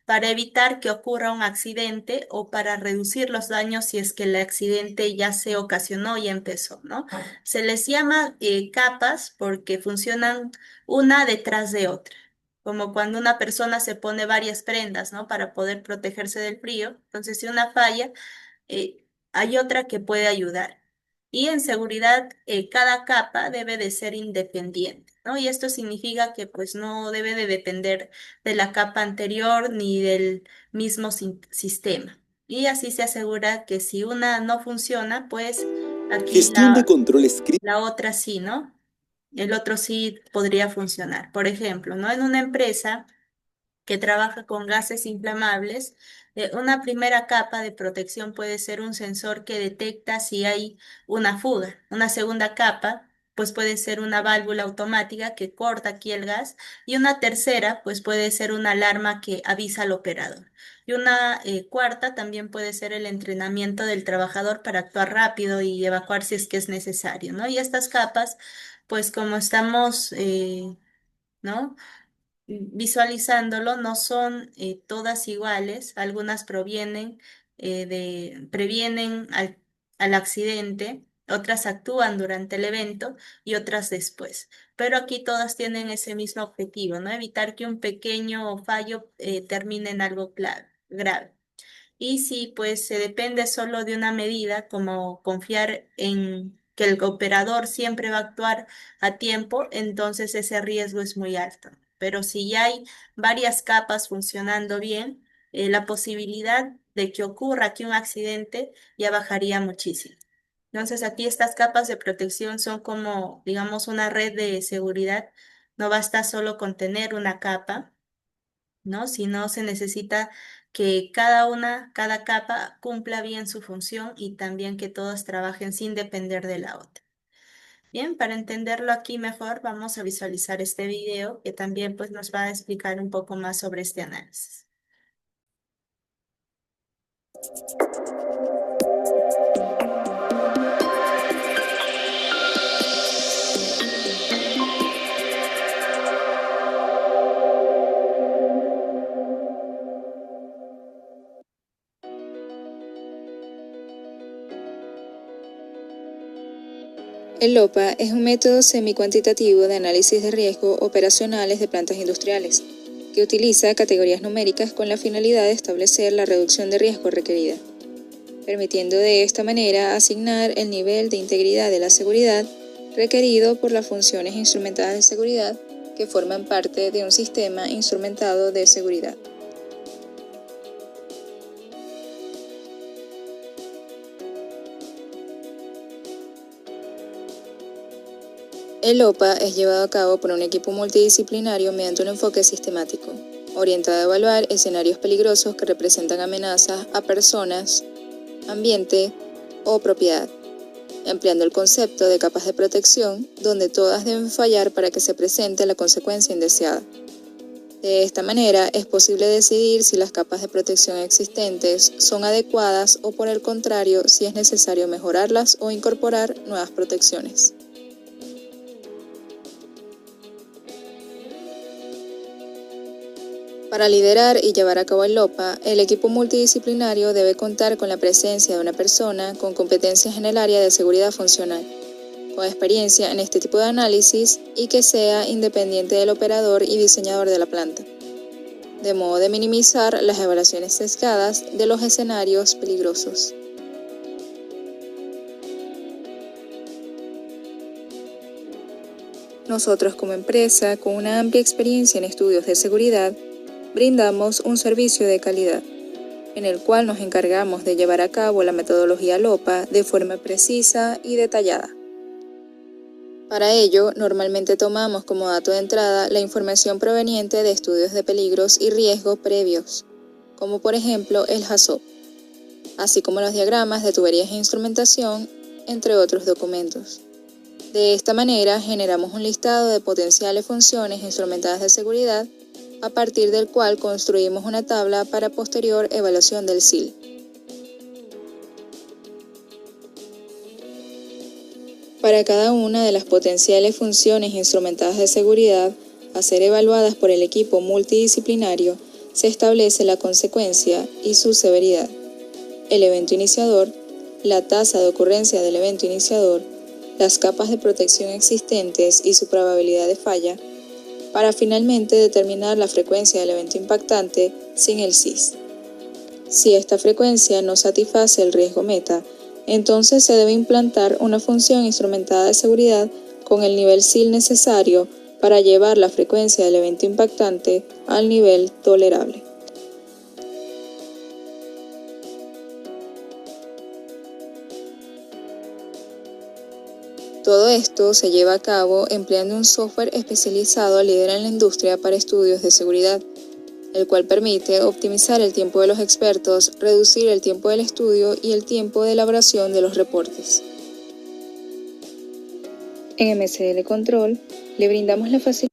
para evitar que ocurra un accidente o para reducir los daños si es que el accidente ya se ocasionó y empezó, ¿no? Se les llama capas porque funcionan una detrás de otra, como cuando una persona se pone varias prendas, ¿no? Para poder protegerse del frío. Entonces, si una falla, hay otra que puede ayudar. Y en seguridad, cada capa debe de ser independiente. ¿no? Y esto significa que pues no debe de depender de la capa anterior ni del mismo sistema. Y así se asegura que si una no funciona, pues aquí Gestión de controles críticos. la otra sí, ¿no? El otro sí podría funcionar. Por ejemplo, ¿no? En una empresa que trabaja con gases inflamables, una primera capa de protección puede ser un sensor que detecta si hay una fuga. Una segunda capa, pues puede ser una válvula automática que corta aquí el gas. Y una tercera, pues puede ser una alarma que avisa al operador. Y una cuarta también puede ser el entrenamiento del trabajador para actuar rápido y evacuar si es que es necesario, ¿no? Y estas capas, pues como estamos, ¿no? Visualizándolo, no son todas iguales, algunas previenen al accidente, otras actúan durante el evento y otras después. Pero aquí todas tienen ese mismo objetivo, ¿no? Evitar que un pequeño fallo termine en algo grave. Y si pues se depende solo de una medida, como confiar en que el operador siempre va a actuar a tiempo, entonces ese riesgo es muy alto. Pero si ya hay varias capas funcionando bien, la posibilidad de que ocurra aquí un accidente ya bajaría muchísimo. Entonces aquí estas capas de protección son como, digamos, una red de seguridad. No basta solo con tener una capa, ¿no? Sino se necesita que cada capa cumpla bien su función y también que todas trabajen sin depender de la otra. Bien, para entenderlo aquí mejor, vamos a visualizar este video que también pues nos va a explicar un poco más sobre este análisis. El LOPA es un método semi-cuantitativo de análisis de riesgo operacionales de plantas industriales, que utiliza categorías numéricas con la finalidad de establecer la reducción de riesgo requerida, permitiendo de esta manera asignar el nivel de integridad de la seguridad requerido por las funciones instrumentadas de seguridad que forman parte de un sistema instrumentado de seguridad. El LOPA es llevado a cabo por un equipo multidisciplinario mediante un enfoque sistemático, orientado a evaluar escenarios peligrosos que representan amenazas a personas, ambiente o propiedad, empleando el concepto de capas de protección, donde todas deben fallar para que se presente la consecuencia indeseada. De esta manera es posible decidir si las capas de protección existentes son adecuadas o, por el contrario, si es necesario mejorarlas o incorporar nuevas protecciones. Para liderar y llevar a cabo el LOPA, el equipo multidisciplinario debe contar con la presencia de una persona con competencias en el área de seguridad funcional, con experiencia en este tipo de análisis y que sea independiente del operador y diseñador de la planta, de modo de minimizar las evaluaciones sesgadas de los escenarios peligrosos. Nosotros como empresa, con una amplia experiencia en estudios de seguridad, brindamos un servicio de calidad, en el cual nos encargamos de llevar a cabo la metodología LOPA de forma precisa y detallada. Para ello, normalmente tomamos como dato de entrada la información proveniente de estudios de peligros y riesgos previos, como por ejemplo el HAZOP, así como los diagramas de tuberías e instrumentación, entre otros documentos. De esta manera, generamos un listado de potenciales funciones instrumentadas de seguridad, a partir del cual construimos una tabla para posterior evaluación del SIL. Para cada una de las potenciales funciones instrumentadas de seguridad a ser evaluadas por el equipo multidisciplinario, se establece la consecuencia y su severidad, el evento iniciador, la tasa de ocurrencia del evento iniciador, las capas de protección existentes y su probabilidad de falla, para finalmente determinar la frecuencia del evento impactante sin el SIS. Si esta frecuencia no satisface el riesgo meta, entonces se debe implantar una función instrumentada de seguridad con el nivel SIL necesario para llevar la frecuencia del evento impactante al nivel tolerable. Todo esto se lleva a cabo empleando un software especializado líder en la industria para estudios de seguridad, el cual permite optimizar el tiempo de los expertos, reducir el tiempo del estudio y el tiempo de elaboración de los reportes. En MSL Control le brindamos la facilidad.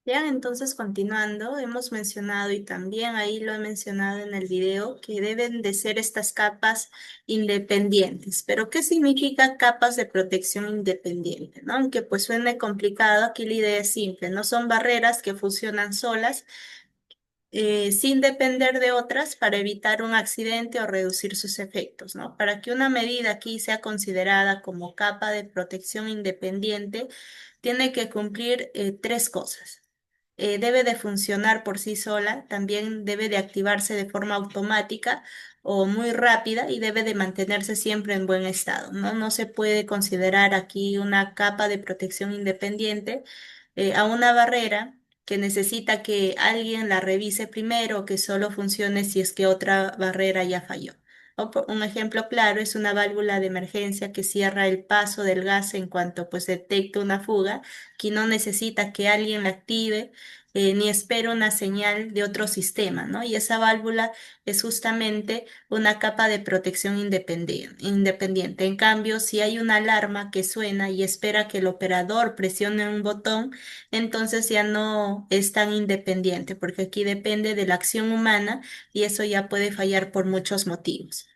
Bien, entonces continuando, hemos mencionado y también ahí lo he mencionado en el video que deben de ser estas capas independientes. Pero ¿qué significa capas de protección independiente? ¿No? Aunque pues suene complicado, aquí la idea es simple, no son barreras que funcionan solas sin depender de otras para evitar un accidente o reducir sus efectos, ¿no? Para que una medida aquí sea considerada como capa de protección independiente, tiene que cumplir tres cosas. Debe de funcionar por sí sola, también debe de activarse de forma automática o muy rápida y debe de mantenerse siempre en buen estado, ¿no? No se puede considerar aquí una capa de protección independiente a una barrera que necesita que alguien la revise primero o que solo funcione si es que otra barrera ya falló. Un ejemplo claro es una válvula de emergencia que cierra el paso del gas en cuanto pues detecta una fuga, que no necesita que alguien la active ni espera una señal de otro sistema, ¿no? Y esa válvula es justamente una capa de protección independiente. En cambio, si hay una alarma que suena y espera que el operador presione un botón, entonces ya no es tan independiente, porque aquí depende de la acción humana y eso ya puede fallar por muchos motivos.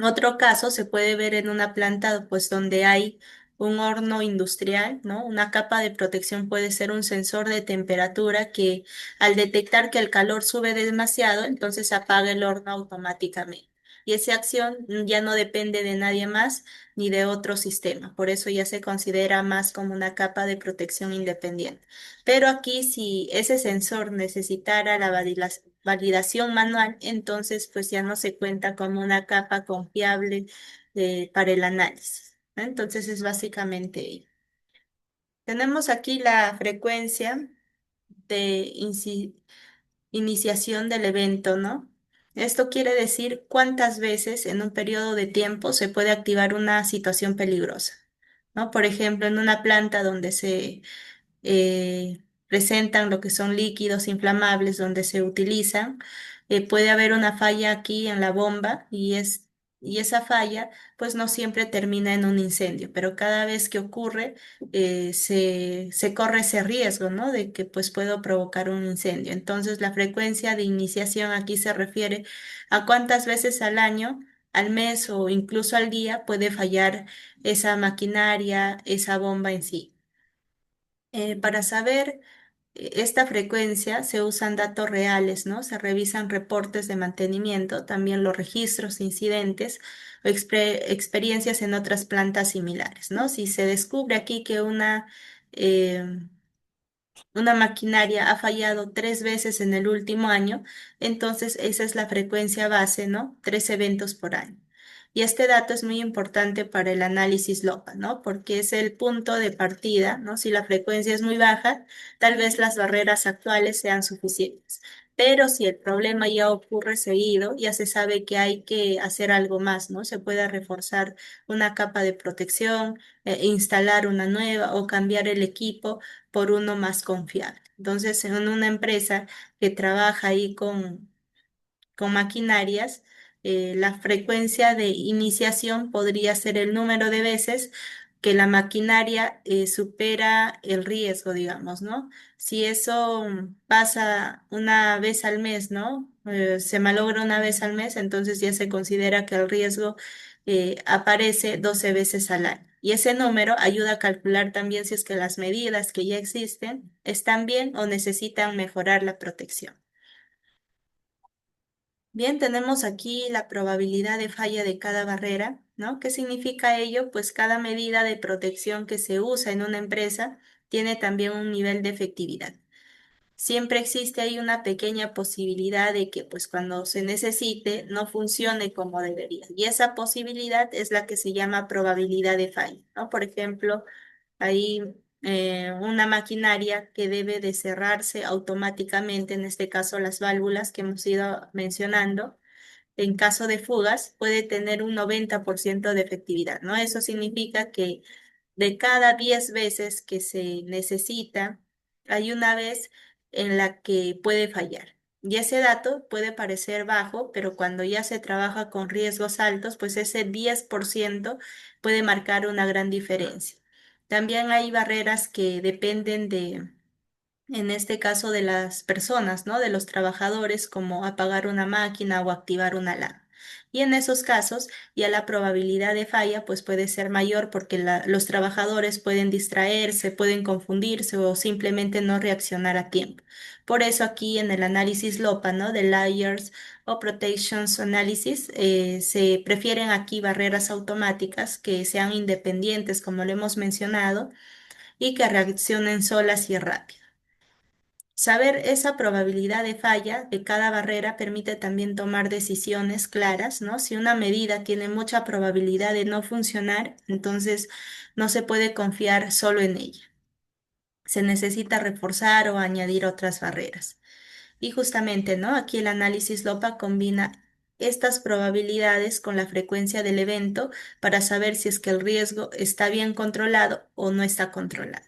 Otro caso se puede ver en una planta pues donde hay un horno industrial, ¿no? Una capa de protección puede ser un sensor de temperatura que al detectar que el calor sube demasiado, entonces apaga el horno automáticamente. Y esa acción ya no depende de nadie más ni de otro sistema. Por eso ya se considera más como una capa de protección independiente. Pero aquí si ese sensor necesitara la validación manual, entonces pues ya no se cuenta como una capa confiable para el análisis, ¿no? Entonces es básicamente ello. Tenemos aquí la frecuencia de iniciación del evento, ¿no? Esto quiere decir cuántas veces en un periodo de tiempo se puede activar una situación peligrosa, ¿no? Por ejemplo, en una planta donde se presentan lo que son líquidos inflamables donde se utilizan, puede haber una falla aquí en la bomba y esa falla pues no siempre termina en un incendio, pero cada vez que ocurre se corre ese riesgo, ¿no? De que pues puedo provocar un incendio. Entonces la frecuencia de iniciación aquí se refiere a cuántas veces al año, al mes o incluso al día puede fallar esa maquinaria, esa bomba en sí. Para saber esta frecuencia se usan datos reales, ¿no? Se revisan reportes de mantenimiento, también los registros de incidentes o experiencias en otras plantas similares, ¿no? Si se descubre aquí que eh, una maquinaria ha fallado 3 veces en el último año, entonces esa es la frecuencia base, ¿no? 3 eventos por año. Y este dato es muy importante para el análisis local, ¿no? Porque es el punto de partida, ¿no? Si la frecuencia es muy baja, tal vez las barreras actuales sean suficientes. Pero si el problema ya ocurre seguido, ya se sabe que hay que hacer algo más, ¿no? Se puede reforzar una capa de protección, instalar una nueva o cambiar el equipo por uno más confiable. Entonces, en una empresa que trabaja ahí con maquinarias, la frecuencia de iniciación podría ser el número de veces que la maquinaria supera el riesgo, digamos, ¿no? Si eso pasa una vez al mes, ¿no? Se malogra una vez al mes, entonces ya se considera que el riesgo aparece 12 veces al año. Y ese número ayuda a calcular también si es que las medidas que ya existen están bien o necesitan mejorar la protección. Bien, tenemos aquí la probabilidad de falla de cada barrera, ¿no? ¿Qué significa ello? Pues cada medida de protección que se usa en una empresa tiene también un nivel de efectividad. siempre existe ahí una pequeña posibilidad de que pues cuando se necesite no funcione como debería. Y esa posibilidad es la que se llama probabilidad de falla, ¿no? Por ejemplo, hay una maquinaria que debe de cerrarse automáticamente, en este caso las válvulas que hemos ido mencionando. En caso de fugas, puede tener un 90% de efectividad, ¿no? Eso significa que de cada 10 veces que se necesita, hay una vez en la que puede fallar. Y ese dato puede parecer bajo, pero cuando ya se trabaja con riesgos altos, pues ese 10% puede marcar una gran diferencia. También hay barreras que dependen de, en este caso, de las personas, ¿no? De los trabajadores, como apagar una máquina o activar una alarma. Y en esos casos, ya la probabilidad de falla pues puede ser mayor porque los trabajadores pueden distraerse, pueden confundirse o simplemente no reaccionar a tiempo. Por eso aquí en el análisis LOPA, ¿no? De Layers o Protections Analysis, se prefieren aquí barreras automáticas que sean independientes, como lo hemos mencionado, y que reaccionen solas y rápido. Saber esa probabilidad de falla de cada barrera permite también tomar decisiones claras, ¿no? Si una medida tiene mucha probabilidad de no funcionar, entonces no se puede confiar solo en ella. Se necesita reforzar o añadir otras barreras. Y justamente, ¿no? Aquí el análisis LOPA combina estas probabilidades con la frecuencia del evento para saber si es que el riesgo está bien controlado o no está controlado.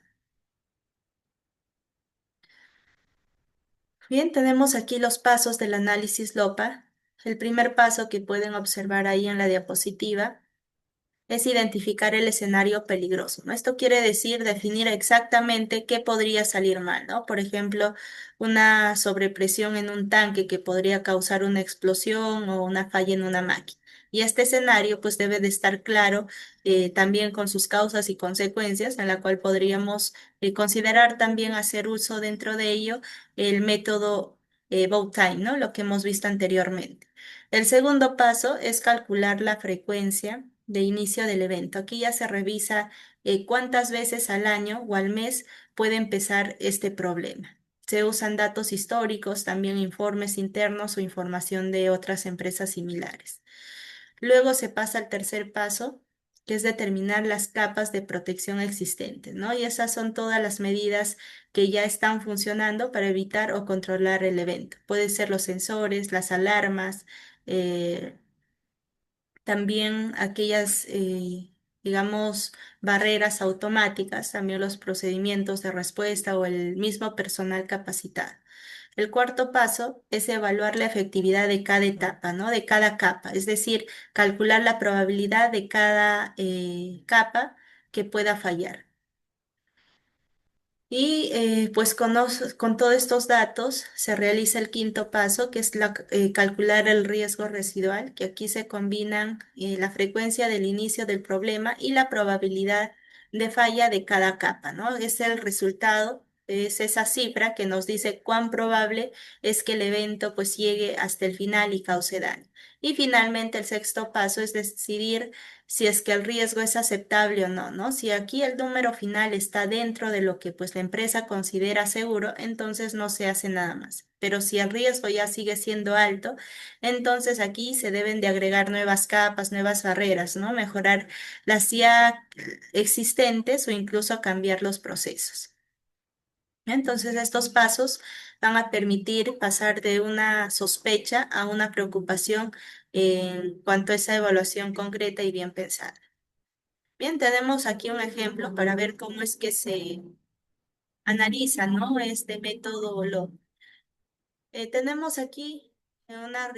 Bien, tenemos aquí los pasos del análisis LOPA. El primer paso que pueden observar ahí en la diapositiva es identificar el escenario peligroso, ¿no? Esto quiere decir definir exactamente qué podría salir mal, ¿no? Por ejemplo, una sobrepresión en un tanque que podría causar una explosión o una falla en una máquina. Y este escenario pues debe de estar claro también con sus causas y consecuencias, en la cual podríamos considerar también hacer uso dentro de ello el método Bowtime, ¿no? Lo que hemos visto anteriormente. El segundo paso es calcular la frecuencia de inicio del evento. Aquí ya se revisa cuántas veces al año o al mes puede empezar este problema. Se usan datos históricos, también informes internos o información de otras empresas similares. Luego se pasa al tercer paso, que es determinar las capas de protección existentes, ¿no? Y esas son todas las medidas que ya están funcionando para evitar o controlar el evento. Pueden ser los sensores, las alarmas, eh, también aquellas, digamos, barreras automáticas, también los procedimientos de respuesta o el mismo personal capacitado. El cuarto paso es evaluar la efectividad de cada etapa, ¿no? De cada capa, es decir, calcular la probabilidad de cada capa que pueda fallar. Y pues con todos estos datos se realiza el quinto paso, que es calcular el riesgo residual, que aquí se combinan la frecuencia del inicio del problema y la probabilidad de falla de cada capa, ¿no? Es el resultado, es esa cifra que nos dice cuán probable es que el evento pues llegue hasta el final y cause daño. Y finalmente el sexto paso es decidir si es que el riesgo es aceptable o no, ¿no? Si aquí el número final está dentro de lo que pues la empresa considera seguro, entonces no se hace nada más. Pero si el riesgo ya sigue siendo alto, entonces aquí se deben de agregar nuevas capas, nuevas barreras, ¿no? Mejorar las ya existentes o incluso cambiar los procesos. Entonces, estos pasos van a permitir pasar de una sospecha a una preocupación en cuanto a esa evaluación concreta y bien pensada. Bien, tenemos aquí un ejemplo para ver cómo es que se analiza, ¿no? Este método LOP. Tenemos aquí una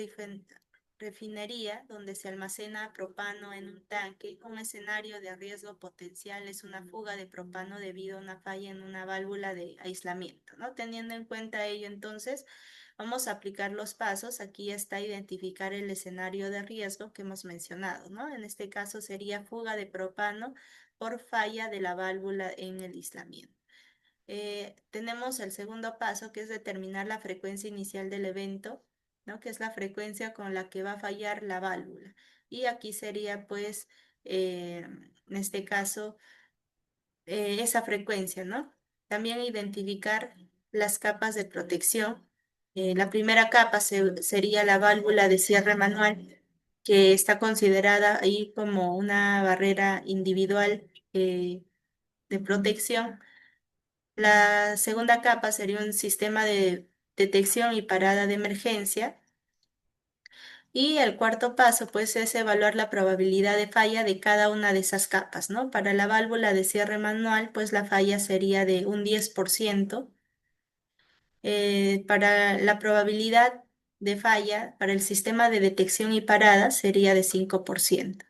refinería donde se almacena propano en un tanque. Un escenario de riesgo potencial es una fuga de propano debido a una falla en una válvula de aislamiento, ¿no? Teniendo en cuenta ello, entonces, vamos a aplicar los pasos. Aquí está identificar el escenario de riesgo que hemos mencionado, ¿no? En este caso sería fuga de propano por falla de la válvula en el aislamiento. Tenemos el segundo paso, que es determinar la frecuencia inicial del evento, ¿no? Que es la frecuencia con la que va a fallar la válvula. Y aquí sería, pues, en este caso, esa frecuencia, ¿no? También identificar las capas de protección. La primera capa sería la válvula de cierre manual, que está considerada ahí como una barrera individual de protección. La segunda capa sería un sistema de detección y parada de emergencia. Y el cuarto paso, pues, es evaluar la probabilidad de falla de cada una de esas capas, ¿no? Para la válvula de cierre manual, pues la falla sería de un 10%. Para la probabilidad de falla, para el sistema de detección y parada, sería de 5%.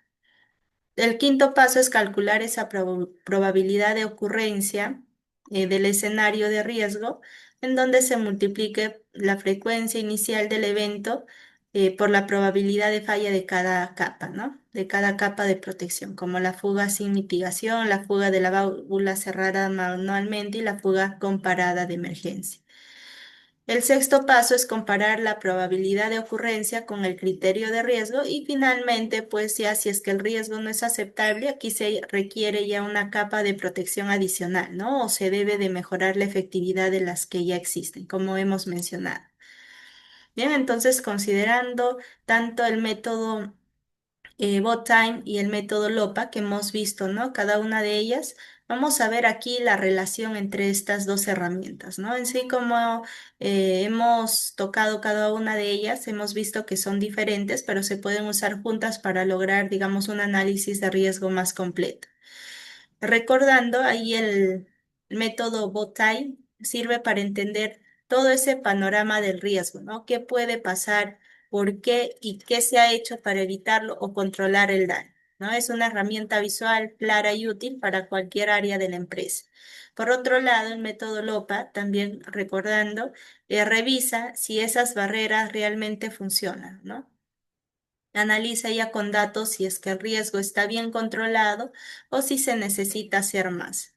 El quinto paso es calcular esa probabilidad de ocurrencia del escenario de riesgo, en donde se multiplique la frecuencia inicial del evento por la probabilidad de falla de cada capa, ¿no? De cada capa de protección, como la fuga sin mitigación, la fuga de la válvula cerrada manualmente y la fuga comparada de emergencia. El sexto paso es comparar la probabilidad de ocurrencia con el criterio de riesgo y finalmente, pues ya si es que el riesgo no es aceptable, aquí se requiere ya una capa de protección adicional, ¿no? O se debe de mejorar la efectividad de las que ya existen, como hemos mencionado. Bien, entonces considerando tanto el método BotTime y el método LOPA que hemos visto, ¿no? Cada una de ellas. Vamos a ver aquí la relación entre estas dos herramientas, ¿no? En sí, como hemos tocado cada una de ellas, hemos visto que son diferentes, pero se pueden usar juntas para lograr, digamos, un análisis de riesgo más completo. Recordando, ahí el método BOTAI sirve para entender todo ese panorama del riesgo, ¿no? ¿Qué puede pasar? ¿Por qué? ¿Y qué se ha hecho para evitarlo o controlar el daño? ¿No? Es una herramienta visual clara y útil para cualquier área de la empresa. Por otro lado, el método LOPA, también recordando, revisa si esas barreras realmente funcionan, ¿no? Analiza ya con datos si es que el riesgo está bien controlado o si se necesita hacer más.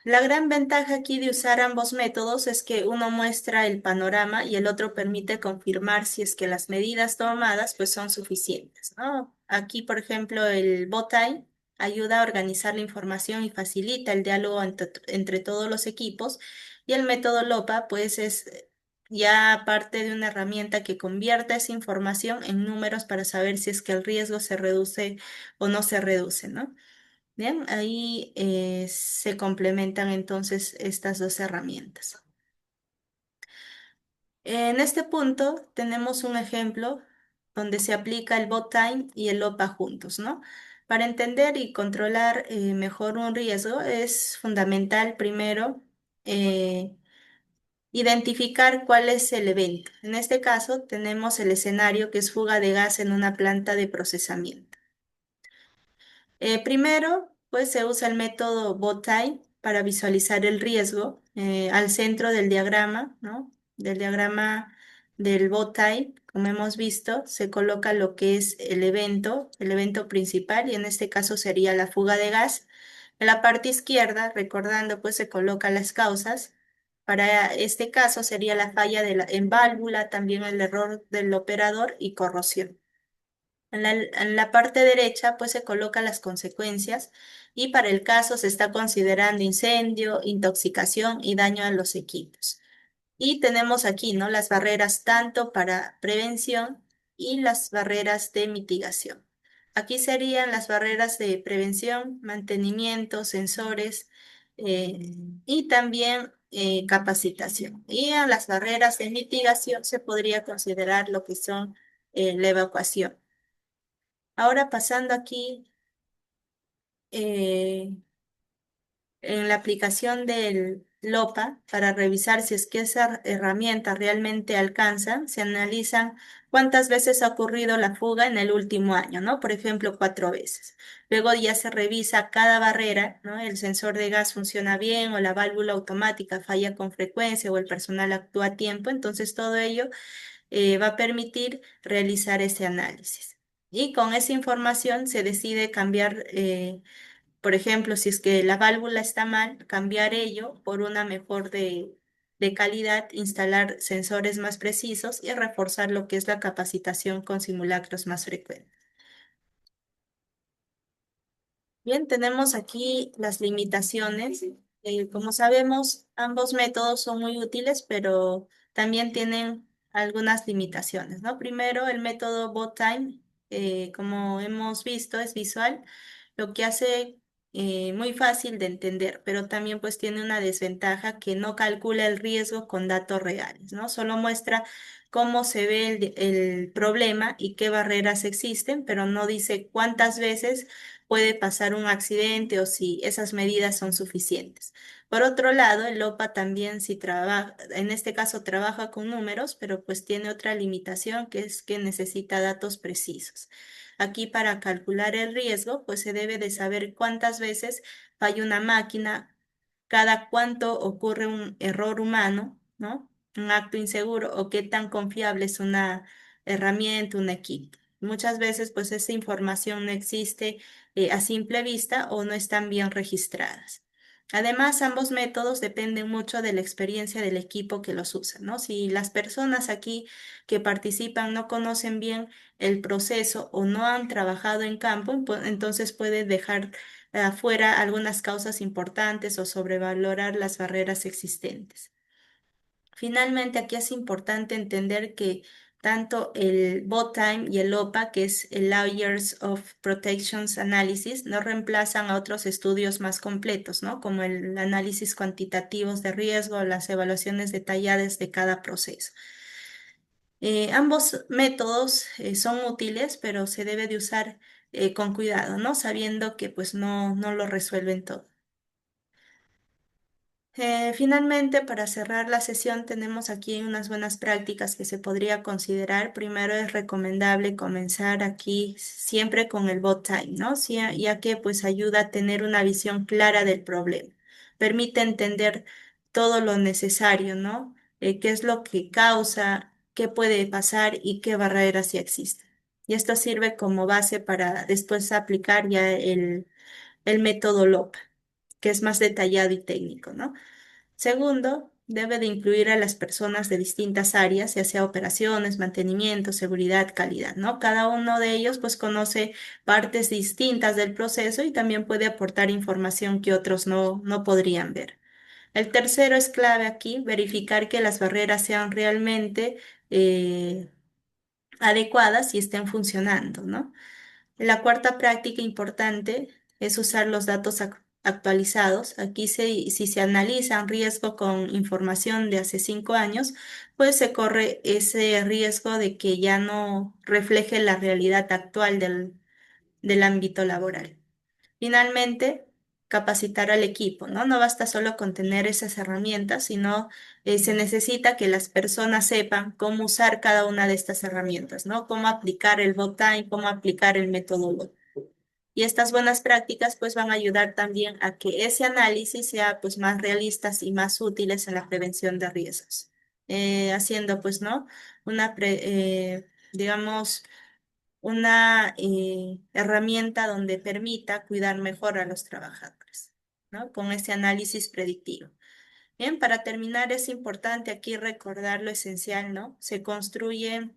La gran ventaja aquí de usar ambos métodos es que uno muestra el panorama y el otro permite confirmar si es que las medidas tomadas pues son suficientes, ¿no? Aquí, por ejemplo, el BOTAI ayuda a organizar la información y facilita el diálogo entre todos los equipos y el método LOPA pues es ya parte de una herramienta que convierte esa información en números para saber si es que el riesgo se reduce o no se reduce, ¿no? Bien, ahí se complementan entonces estas dos herramientas. En este punto tenemos un ejemplo donde se aplica el bot time y el OPA juntos, ¿no? Para entender y controlar mejor un riesgo es fundamental primero eh, identificar cuál es el evento. En este caso tenemos el escenario que es fuga de gas en una planta de procesamiento. Primero, pues se usa el método BOTAI para visualizar el riesgo al centro del diagrama, ¿no? Del diagrama del BOTAI, como hemos visto, se coloca lo que es el evento principal, y en este caso sería la fuga de gas. En la parte izquierda, recordando, pues se colocan las causas. Para este caso sería la falla en válvula, también el error del operador y corrosión. En la parte derecha, pues se colocan las consecuencias y para el caso se está considerando incendio, intoxicación y daño a los equipos. Y tenemos aquí, ¿no? Las barreras tanto para prevención y las barreras de mitigación. Aquí serían las barreras de prevención, mantenimiento, sensores y también capacitación. Y en las barreras de mitigación se podría considerar lo que son la evacuación. Ahora pasando aquí eh, en la aplicación del LOPA para revisar si es que esa herramienta realmente alcanza, se analizan cuántas veces ha ocurrido la fuga en el último año, ¿no? Por ejemplo, 4 veces. Luego ya se revisa cada barrera, ¿no? El sensor de gas funciona bien o la válvula automática falla con frecuencia o el personal actúa a tiempo. Entonces todo ello va a permitir realizar ese análisis. Y con esa información se decide cambiar, por ejemplo, si es que la válvula está mal, cambiar ello por una mejor de calidad, instalar sensores más precisos y reforzar lo que es la capacitación con simulacros más frecuentes. Bien, tenemos aquí las limitaciones Como sabemos, ambos métodos son muy útiles, pero también tienen algunas limitaciones, ¿no? Primero, el método bot time, como hemos visto, es visual, lo que hace muy fácil de entender, pero también pues tiene una desventaja que no calcula el riesgo con datos reales, ¿no? Solo muestra cómo se ve el problema y qué barreras existen, pero no dice cuántas veces puede pasar un accidente o si esas medidas son suficientes. Por otro lado, el OPA también si trabaja, en este caso trabaja con números, pero pues tiene otra limitación que es que necesita datos precisos. Aquí para calcular el riesgo, pues se debe de saber cuántas veces falla una máquina, cada cuánto ocurre un error humano, ¿no? Un acto inseguro o qué tan confiable es una herramienta, un equipo. Muchas veces, pues esa información no existe a simple vista o no están bien registradas. Además, ambos métodos dependen mucho de la experiencia del equipo que los usa, ¿no? Si las personas aquí que participan no conocen bien el proceso o no han trabajado en campo, entonces puede dejar afuera algunas causas importantes o sobrevalorar las barreras existentes. Finalmente, aquí es importante entender que tanto el BOTIME y el OPA, que es el Layers of Protections Analysis, no reemplazan a otros estudios más completos, ¿no? Como el análisis cuantitativos de riesgo o las evaluaciones detalladas de cada proceso. Ambos métodos son útiles, pero se debe de usar con cuidado, ¿no? Sabiendo que pues no lo resuelven todo. Finalmente, para cerrar la sesión, tenemos aquí unas buenas prácticas que se podría considerar. Primero, es recomendable comenzar aquí siempre con el bot time, ¿no? Ya que pues ayuda a tener una visión clara del problema. Permite entender todo lo necesario, ¿no? Qué es lo que causa, qué puede pasar y qué barreras ya existen. Y esto sirve como base para después aplicar ya el método LOPA, que es más detallado y técnico, ¿no? Segundo, debe de incluir a las personas de distintas áreas, ya sea operaciones, mantenimiento, seguridad, calidad, ¿no? Cada uno de ellos pues conoce partes distintas del proceso y también puede aportar información que otros no podrían ver. El tercero es clave aquí, verificar que las barreras sean realmente adecuadas y estén funcionando, ¿no? La cuarta práctica importante es usar los datos actualizados. Aquí si se analiza un riesgo con información de hace 5 años, pues se corre ese riesgo de que ya no refleje la realidad actual del ámbito laboral. Finalmente, capacitar al equipo, ¿no? No basta solo con tener esas herramientas, sino se necesita que las personas sepan cómo usar cada una de estas herramientas, ¿no? Cómo aplicar el bot time, cómo aplicar el método LOT. Y estas buenas prácticas pues van a ayudar también a que ese análisis sea pues más realistas y más útiles en la prevención de riesgos. Haciendo pues, ¿no? Digamos, una herramienta donde permita cuidar mejor a los trabajadores, ¿no? Con ese análisis predictivo. Bien, para terminar es importante aquí recordar lo esencial, ¿no? Se construye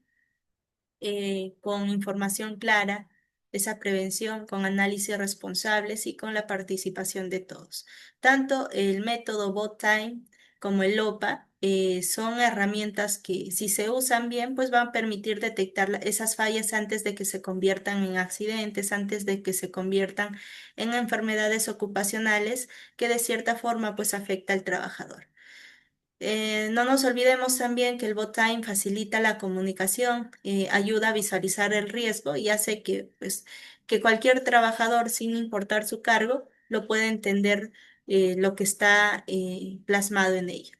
con información clara, esa prevención, con análisis responsables y con la participación de todos. Tanto el método bot time como el OPA son herramientas que si se usan bien, pues van a permitir detectar esas fallas antes de que se conviertan en accidentes, antes de que se conviertan en enfermedades ocupacionales que de cierta forma pues afecta al trabajador. No nos olvidemos también que el bot time facilita la comunicación, ayuda a visualizar el riesgo y hace que, pues, que cualquier trabajador, sin importar su cargo, lo pueda entender lo que está plasmado en ello,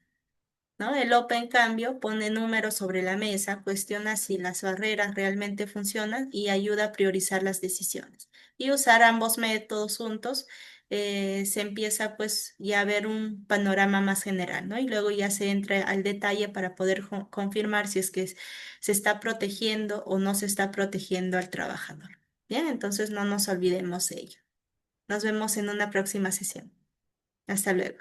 ¿no? El OPA, en cambio, pone números sobre la mesa, cuestiona si las barreras realmente funcionan y ayuda a priorizar las decisiones. Y usar ambos métodos juntos, se empieza pues ya a ver un panorama más general, ¿no? Y luego ya se entra al detalle para poder confirmar si es que se está protegiendo o no se está protegiendo al trabajador. Bien, entonces no nos olvidemos de ello. Nos vemos en una próxima sesión. Hasta luego.